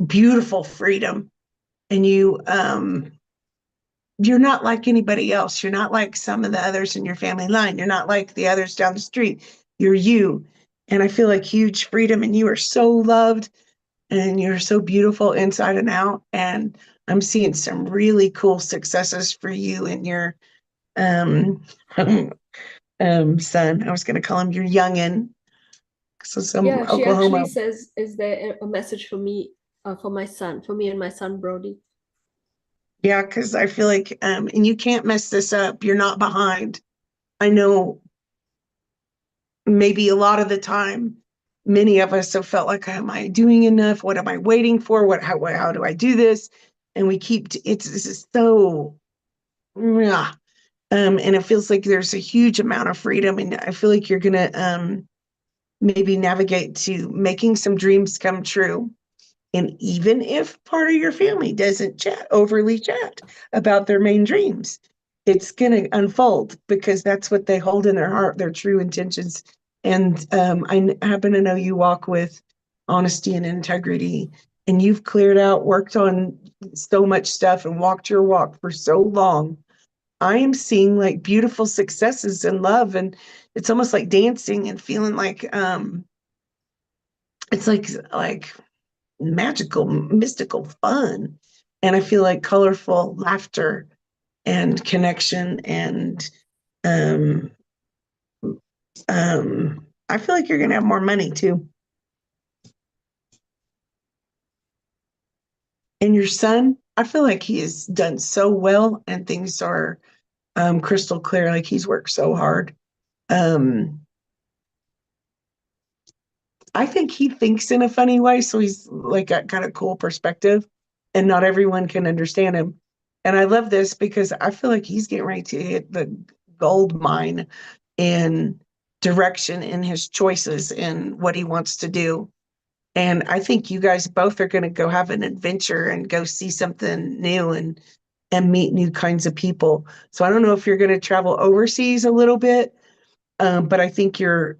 beautiful freedom, and you're not like anybody else. You're not like some of the others in your family line. You're not like the others down the street. You're you. And I feel like huge freedom, and you are so loved and you're so beautiful inside and out. And I'm seeing some really cool successes for you and your um, son. I was going to call him your youngin. So some Yeah, she actually Oklahoma. says, is there a message for me, for my son, for me and my son Brody? Yeah, because I feel like, and you can't mess this up. You're not behind. I know maybe a lot of the time, many of us have felt like, am I doing enough? What am I waiting for? How do I do this? And we keep, this is so, yeah. And it feels like there's a huge amount of freedom. And I feel like you're going to maybe navigate to making some dreams come true. And even if part of your family doesn't overly chat about their main dreams, it's going to unfold because that's what they hold in their heart, their true intentions. And happen to know you walk with honesty and integrity, and you've cleared out, worked on so much stuff, and walked your walk for so long I am seeing like beautiful successes in love, and it's almost like dancing and feeling like it's like magical, mystical fun. And I feel like colorful laughter and connection and um I feel like you're gonna have more money too. And your son, I feel like he has done so well and things are crystal clear, like he's worked so hard. Um I think he thinks in a funny way, so he's like got kind of cool perspective, and not everyone can understand him. And I love this because I feel like he's getting ready to hit the gold mine in direction in his choices and what he wants to do. And I think you guys both are going to go have an adventure and go see something new and meet new kinds of people. So I don't know if you're going to travel overseas a little bit, but I think your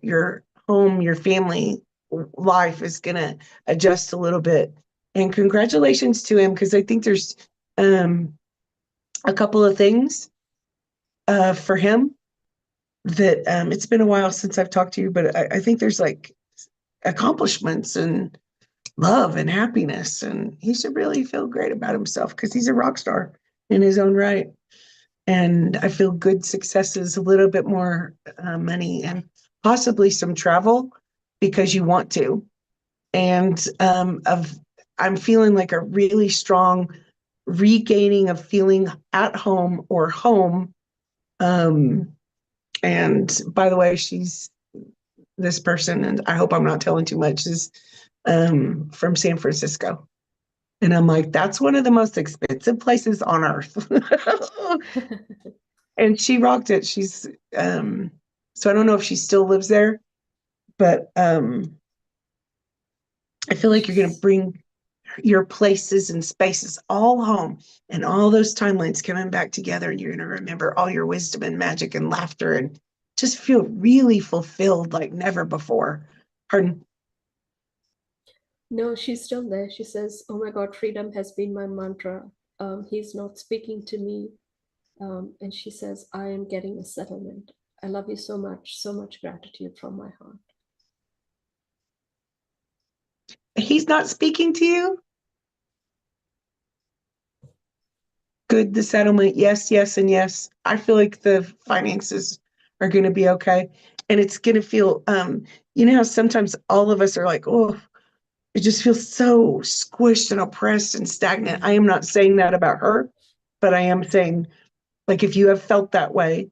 home, your family life is gonna adjust a little bit. And congratulations to him because I think there's um, a couple of things for him that it's been a while since I've talked to you, but I think there's like accomplishments and love and happiness, and he should really feel great about himself because he's a rock star in his own right. And I feel good successes, a little bit more money, and possibly some travel because you want to. And of I'm feeling like a really strong regaining of feeling at home or home. Um, and by the way, she's this person, and I hope I'm not telling too much, is from San Francisco. And I'm like, that's one of the most expensive places on earth. And she rocked it. She's so I don't know if she still lives there, but I feel like you're gonna She's bring your places and spaces all home and all those timelines coming back together, and you're gonna remember all your wisdom and magic and laughter and just feel really fulfilled like never before. Pardon. No, she's still there. She says, "Oh my God, freedom has been my mantra. He's not speaking to me." And she says, "I am getting a settlement. I love you so much gratitude from my heart." He's not speaking to you? Good, the settlement, yes, yes, and yes. I feel like the finances are going to be okay. And it's going to feel, you know how sometimes all of us are like, oh, it just feels so squished and oppressed and stagnant. I Mm, am not saying that about her, but I am saying, like, if you have felt that way,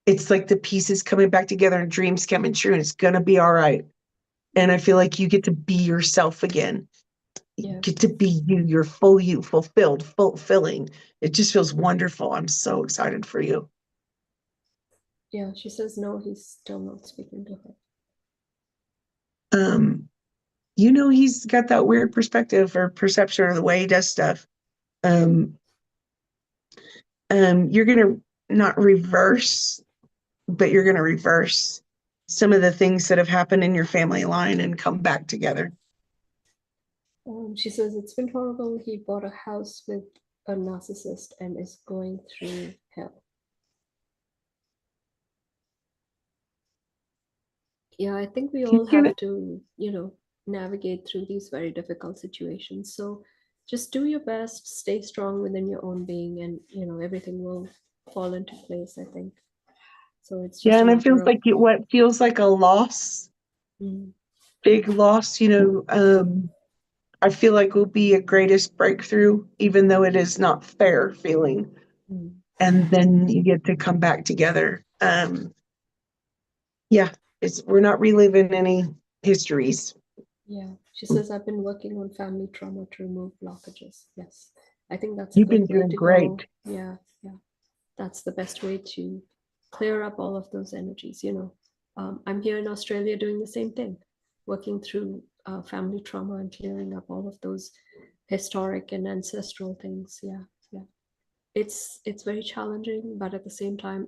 it's like the pieces coming back together and dreams coming true, and it's going to be all right. And I mm, feel like you get to be yourself again. yeah, Get to be you, your full you, fulfilled, fulfilling. It just feels wonderful. I'm so excited for you. yeah. She says, no, he's still not speaking to her. Um, you know, he's got that weird perspective or perception of the way he does stuff. Um, you're gonna not reverse, but you're gonna reverse some of the things that have happened in your family line and come back together. She says it's been horrible. He bought a house with a narcissist and is going through hell. Yeah, I think we He's all gonna, have to, navigate through these very difficult situations. So just do your best, stay strong within your own being, and, everything will fall into place, I think. So it's yeah, just a and it matter feels of, like what feels like a loss, mm, big loss, I feel like will be a greatest breakthrough, even though it is not fair feeling. mm, And then you get to come back together. Yeah, we're not reliving any histories. yeah. She says, I've been working on family trauma to remove blockages. Yes, I think that's a You've good been way doing to go. great. Yeah, yeah. That's the best way to clear up all of those energies. I'm here in Australia doing the same thing, working through family trauma and clearing up all of those historic and ancestral things. Yeah, yeah. It's very challenging, but at the same time,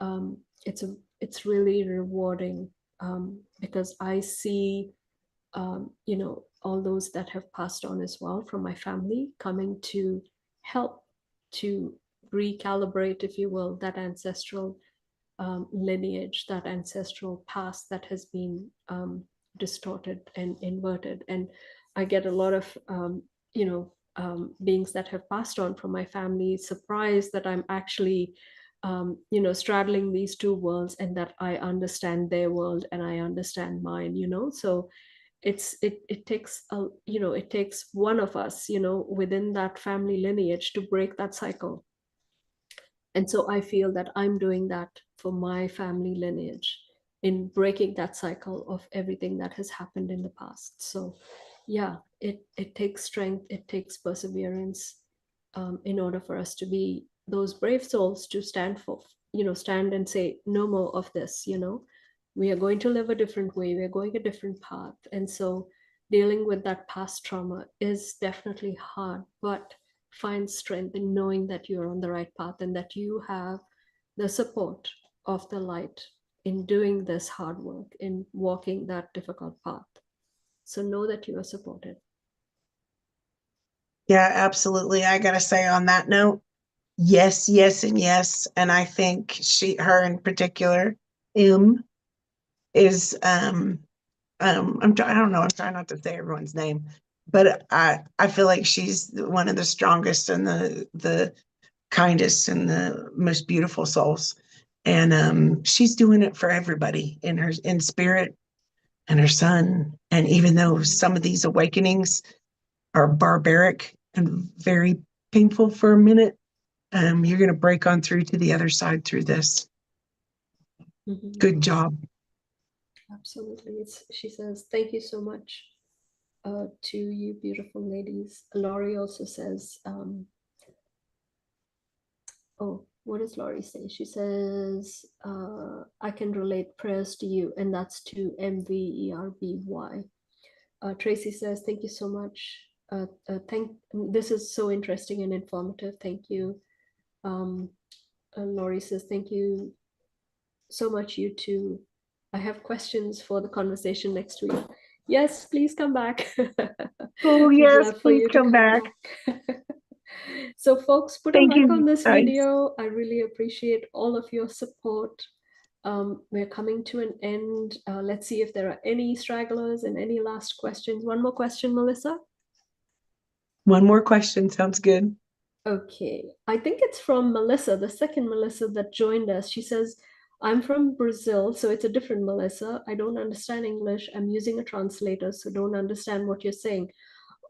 um, it's really rewarding, because I see, all those that have passed on as well from my family coming to help to recalibrate, if you will, that ancestral lineage, that ancestral past that has been distorted and inverted. And I get a lot of, beings that have passed on from my family surprised that I'm actually, straddling these two worlds, and that I understand their world and I understand mine, So it takes it takes one of us, within that family lineage to break that cycle. And so I feel that I'm doing that for my family lineage in breaking that cycle of everything that has happened in the past. So yeah, it takes strength, it takes perseverance, in order for us to be those brave souls to stand for, stand and say, no more of this, we are going to live a different way, we're going a different path. And so dealing with that past trauma is definitely hard, but find strength in knowing that you're on the right path and that you have the support of the light in doing this hard work, in walking that difficult path. So know that you are supported. Yeah, absolutely. I gotta say on that note, yes, yes, and yes. And I think her in particular, M, is I don't know, I'm trying not to say everyone's name, but I feel like she's one of the strongest and the kindest and the most beautiful souls. And she's doing it for everybody in spirit and her son. And even though some of these awakenings are barbaric and very painful for a minute, you're going to break on through to the other side through this. Mm-hmm. Good job. Absolutely. She says, thank you so much, to you beautiful ladies. Laurie also says, oh, what does Laurie say? She says, I can relate, prayers to you, and that's to MVERBY. Tracy says, thank you so much. This is so interesting and informative. Thank you. Laurie says, thank you so much, you two. I have questions for the conversation next week. Yes, please come back. Oh, We'd yes, love for please you to come come back. back. So folks, put a Thank like on you, this guys. video. I really appreciate all of your support. We're coming to an end. Let's see if there are any stragglers and any last questions. One more question, Melissa. One more question. Sounds good. Okay, I think it's from Melissa, the second Melissa that joined us. She says, I'm from Brazil, so it's a different Melissa. I don't understand English. I'm using a translator, so don't understand what you're saying.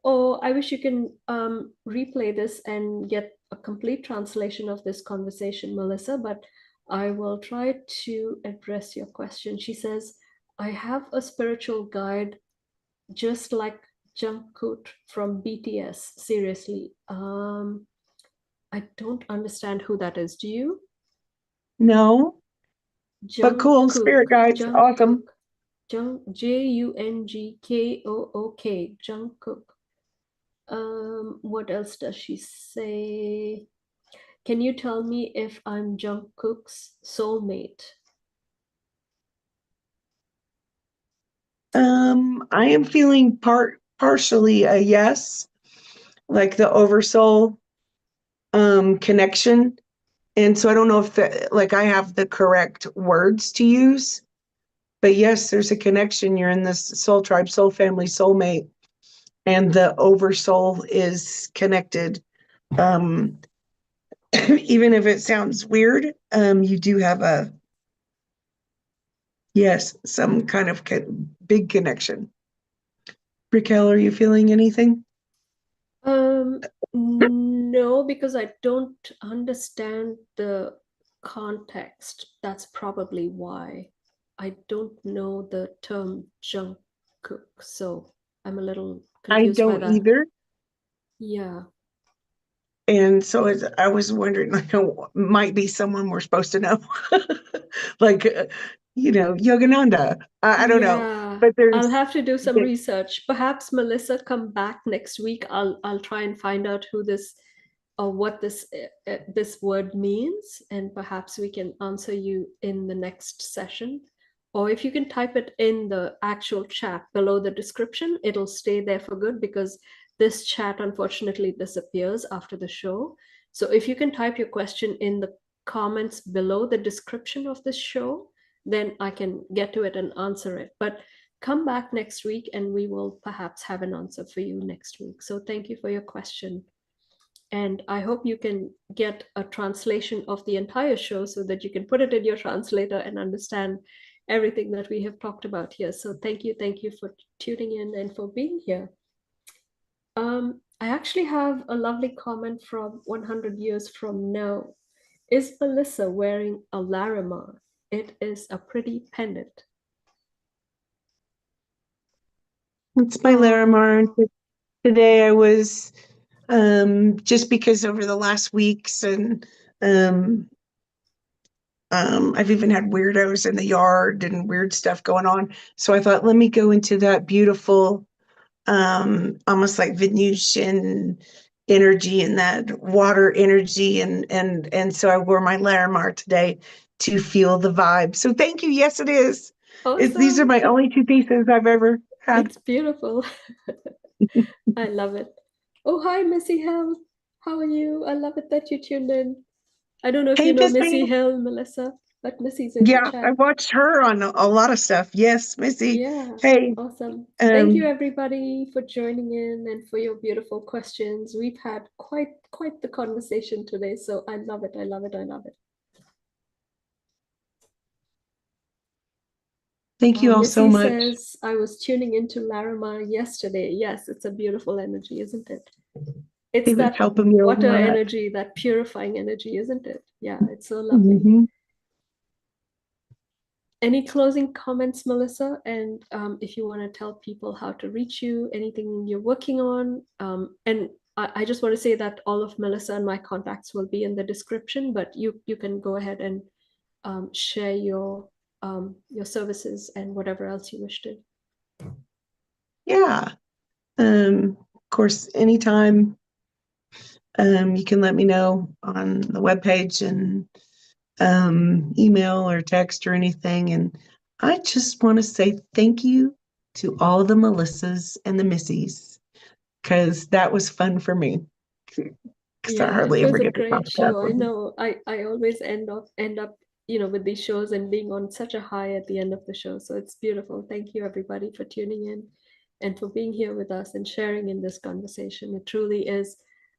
Oh, I wish you can replay this and get a complete translation of this conversation, Melissa, but I will try to address your question. She says, I have a spiritual guide just like Jungkook from BTS. Seriously. I don't understand who that is. Do you? No, but cool. Spirit Jungkook. guides. Awesome. Jungkook. Jungkook. Jungkook. What else does she say? Can you tell me if I'm Jungkook's soulmate? I am feeling partially a yes, like the oversoul connection. And so I don't know if like I have the correct words to use, but yes, there's a connection. You're in this soul tribe, soul family, soulmate, and the oversoul is connected. Um, even if it sounds weird, you do have yes, some kind of big connection. Raquel, are you feeling anything? Um, no, because I don't understand the context. That's probably why. I don't know the term Jungkook, so I'm a little I confused by don't that. either. Yeah. And so I was wondering, like, might be someone we're supposed to know, like, Yogananda. I don't know, Yeah, but I'll there's, have to do some research. Perhaps Melissa come back next week. I'll try and find out who this or what this word means, and perhaps we can answer you in the next session. Or if you can type it in the actual chat below the description, it'll stay there for good because this chat unfortunately disappears after the show. So if you can type your question in the comments below the description of this show, then I can get to it and answer it. But come back next week and we will perhaps have an answer for you next week. So thank you for your question. And I hope you can get a translation of the entire show so that you can put it in your translator and understand everything that we have talked about here. So thank you for tuning in and for being here. I actually have a lovely comment from 100 years from now. Is Melissa wearing a Larimar? It is a pretty pendant. It's my Larimar. Oh, Today I was just because over the last weeks and um, I've even had weirdos in the yard and weird stuff going on. So I thought, let me go into that beautiful, almost like Venusian energy and that water energy. And so I wore my Larimar today to feel the vibe. So thank you. Yes, it is. These are awesome. my only two pieces I've ever had. It's beautiful. I love it. Oh, hi, Missy Hill. How are you? I love it that you tuned in. I don't know if you Hey, know Missy. Missy Hill, Melissa, but Missy's in the Yeah, I chat. watched her on a lot of stuff. Yes, Missy. Yeah, Hey, awesome. Thank you um, everybody for joining in and for your beautiful questions. We've had quite the conversation today, so I love it. I love it. I love it. thank you all so Missy much. says, I was tuning into Larimar yesterday. Yes, it's a beautiful energy, isn't it? It's He was that helping me a water lot. energy, that purifying energy, isn't it? Yeah, it's so lovely. Hmm. Any closing comments, Melissa? And if you want to tell people how to reach you, anything you're working on. And I just want to say that all of Melissa and my contacts will be in the description, but you can go ahead and share your services and whatever else you wish to. Yeah. Of course, anytime you can let me know on the webpage and email or text or anything. And I just want to say thank you to all the Melissas and the Missies because that was fun for me. Because I Yeah, it hardly was ever a get to talk great to show. I them. know. I always end up, with these shows and being on such a high at the end of the show. So it's beautiful. Thank you everybody for tuning in and for being here with us and sharing in this conversation. It truly is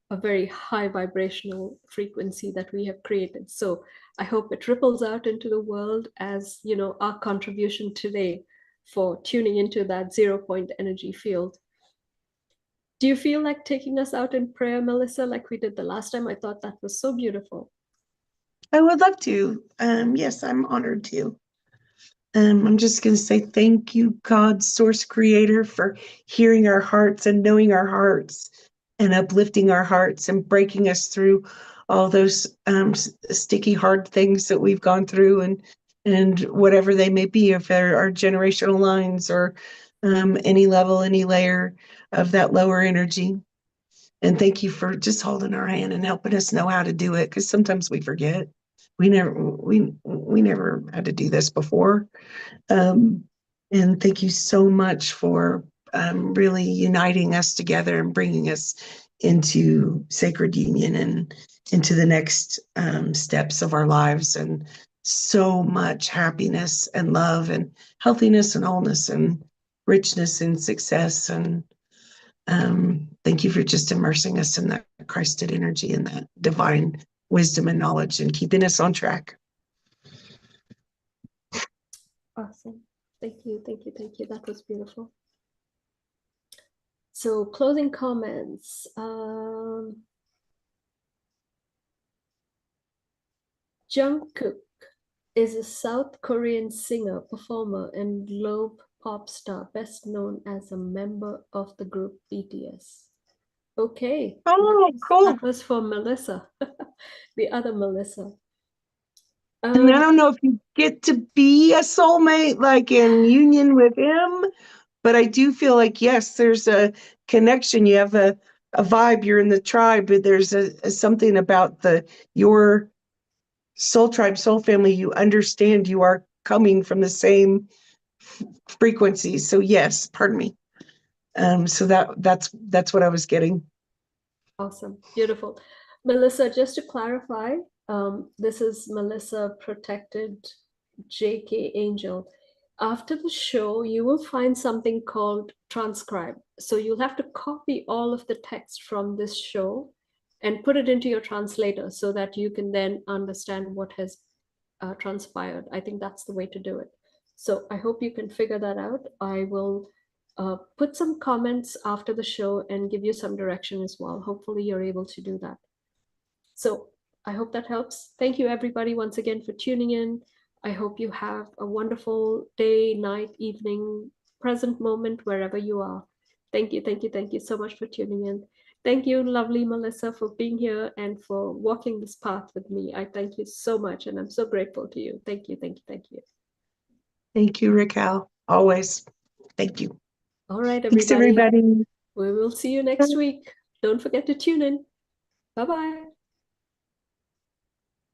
a very high vibrational frequency that we have created. So I hope it ripples out into the world as, our contribution today for tuning into that 0 point energy field. Do you feel like taking us out in prayer, Melissa, like we did the last time? I thought that was so beautiful. I would love to. Yes, I'm honored to. I'm just going to say thank you, God, Source Creator, for hearing our hearts and knowing our hearts and uplifting our hearts and breaking us through all those sticky, hard things that we've gone through and whatever they may be, if there are generational lines or any level, any layer of that lower energy. And thank you for just holding our hand and helping us know how to do it, because sometimes we forget. We never had to do this before. Um, and thank you so much for really uniting us together and bringing us into sacred union and into the next steps of our lives. And so much happiness and love and healthiness and wholeness and richness and success. And thank you for just immersing us in that Christed energy and that divine wisdom and knowledge and keeping us on track. Awesome. Thank you. Thank you. Thank you. That was beautiful. So, closing comments. Jungkook is a South Korean singer, performer, and globe pop star, best known as a member of the group BTS. Okay, Oh, cool. that was for Melissa, the other Melissa. And I Um, don't know if you get to be a soulmate, like in union with him, but I do feel like, yes, there's a connection. You have a vibe, you're in the tribe, but there's a something about your soul tribe, soul family. You understand you are coming from the same frequency. So yes, pardon me. So that's what I was getting. awesome, beautiful. Melissa, just to clarify, this is Melissa Protected JK Angel. After the show, you will find something called transcribe. So you'll have to copy all of the text from this show and put it into your translator so that you can then understand what has transpired. I think that's the way to do it. So I hope you can figure that out. I will put some comments after the show and give you some direction as well. Hopefully, you're able to do that. So I hope that helps. Thank you, everybody, once again for tuning in. I hope you have a wonderful day, night, evening, present moment, wherever you are. Thank you, thank you, thank you so much for tuning in. Thank you, lovely Melissa, for being here and for walking this path with me. I thank you so much, and I'm so grateful to you. Thank you, thank you, thank you. Thank you, Raquel. Always. Thank you. All right, Thanks, everybody. everybody. We will see you next week. Don't forget to tune in. Bye bye.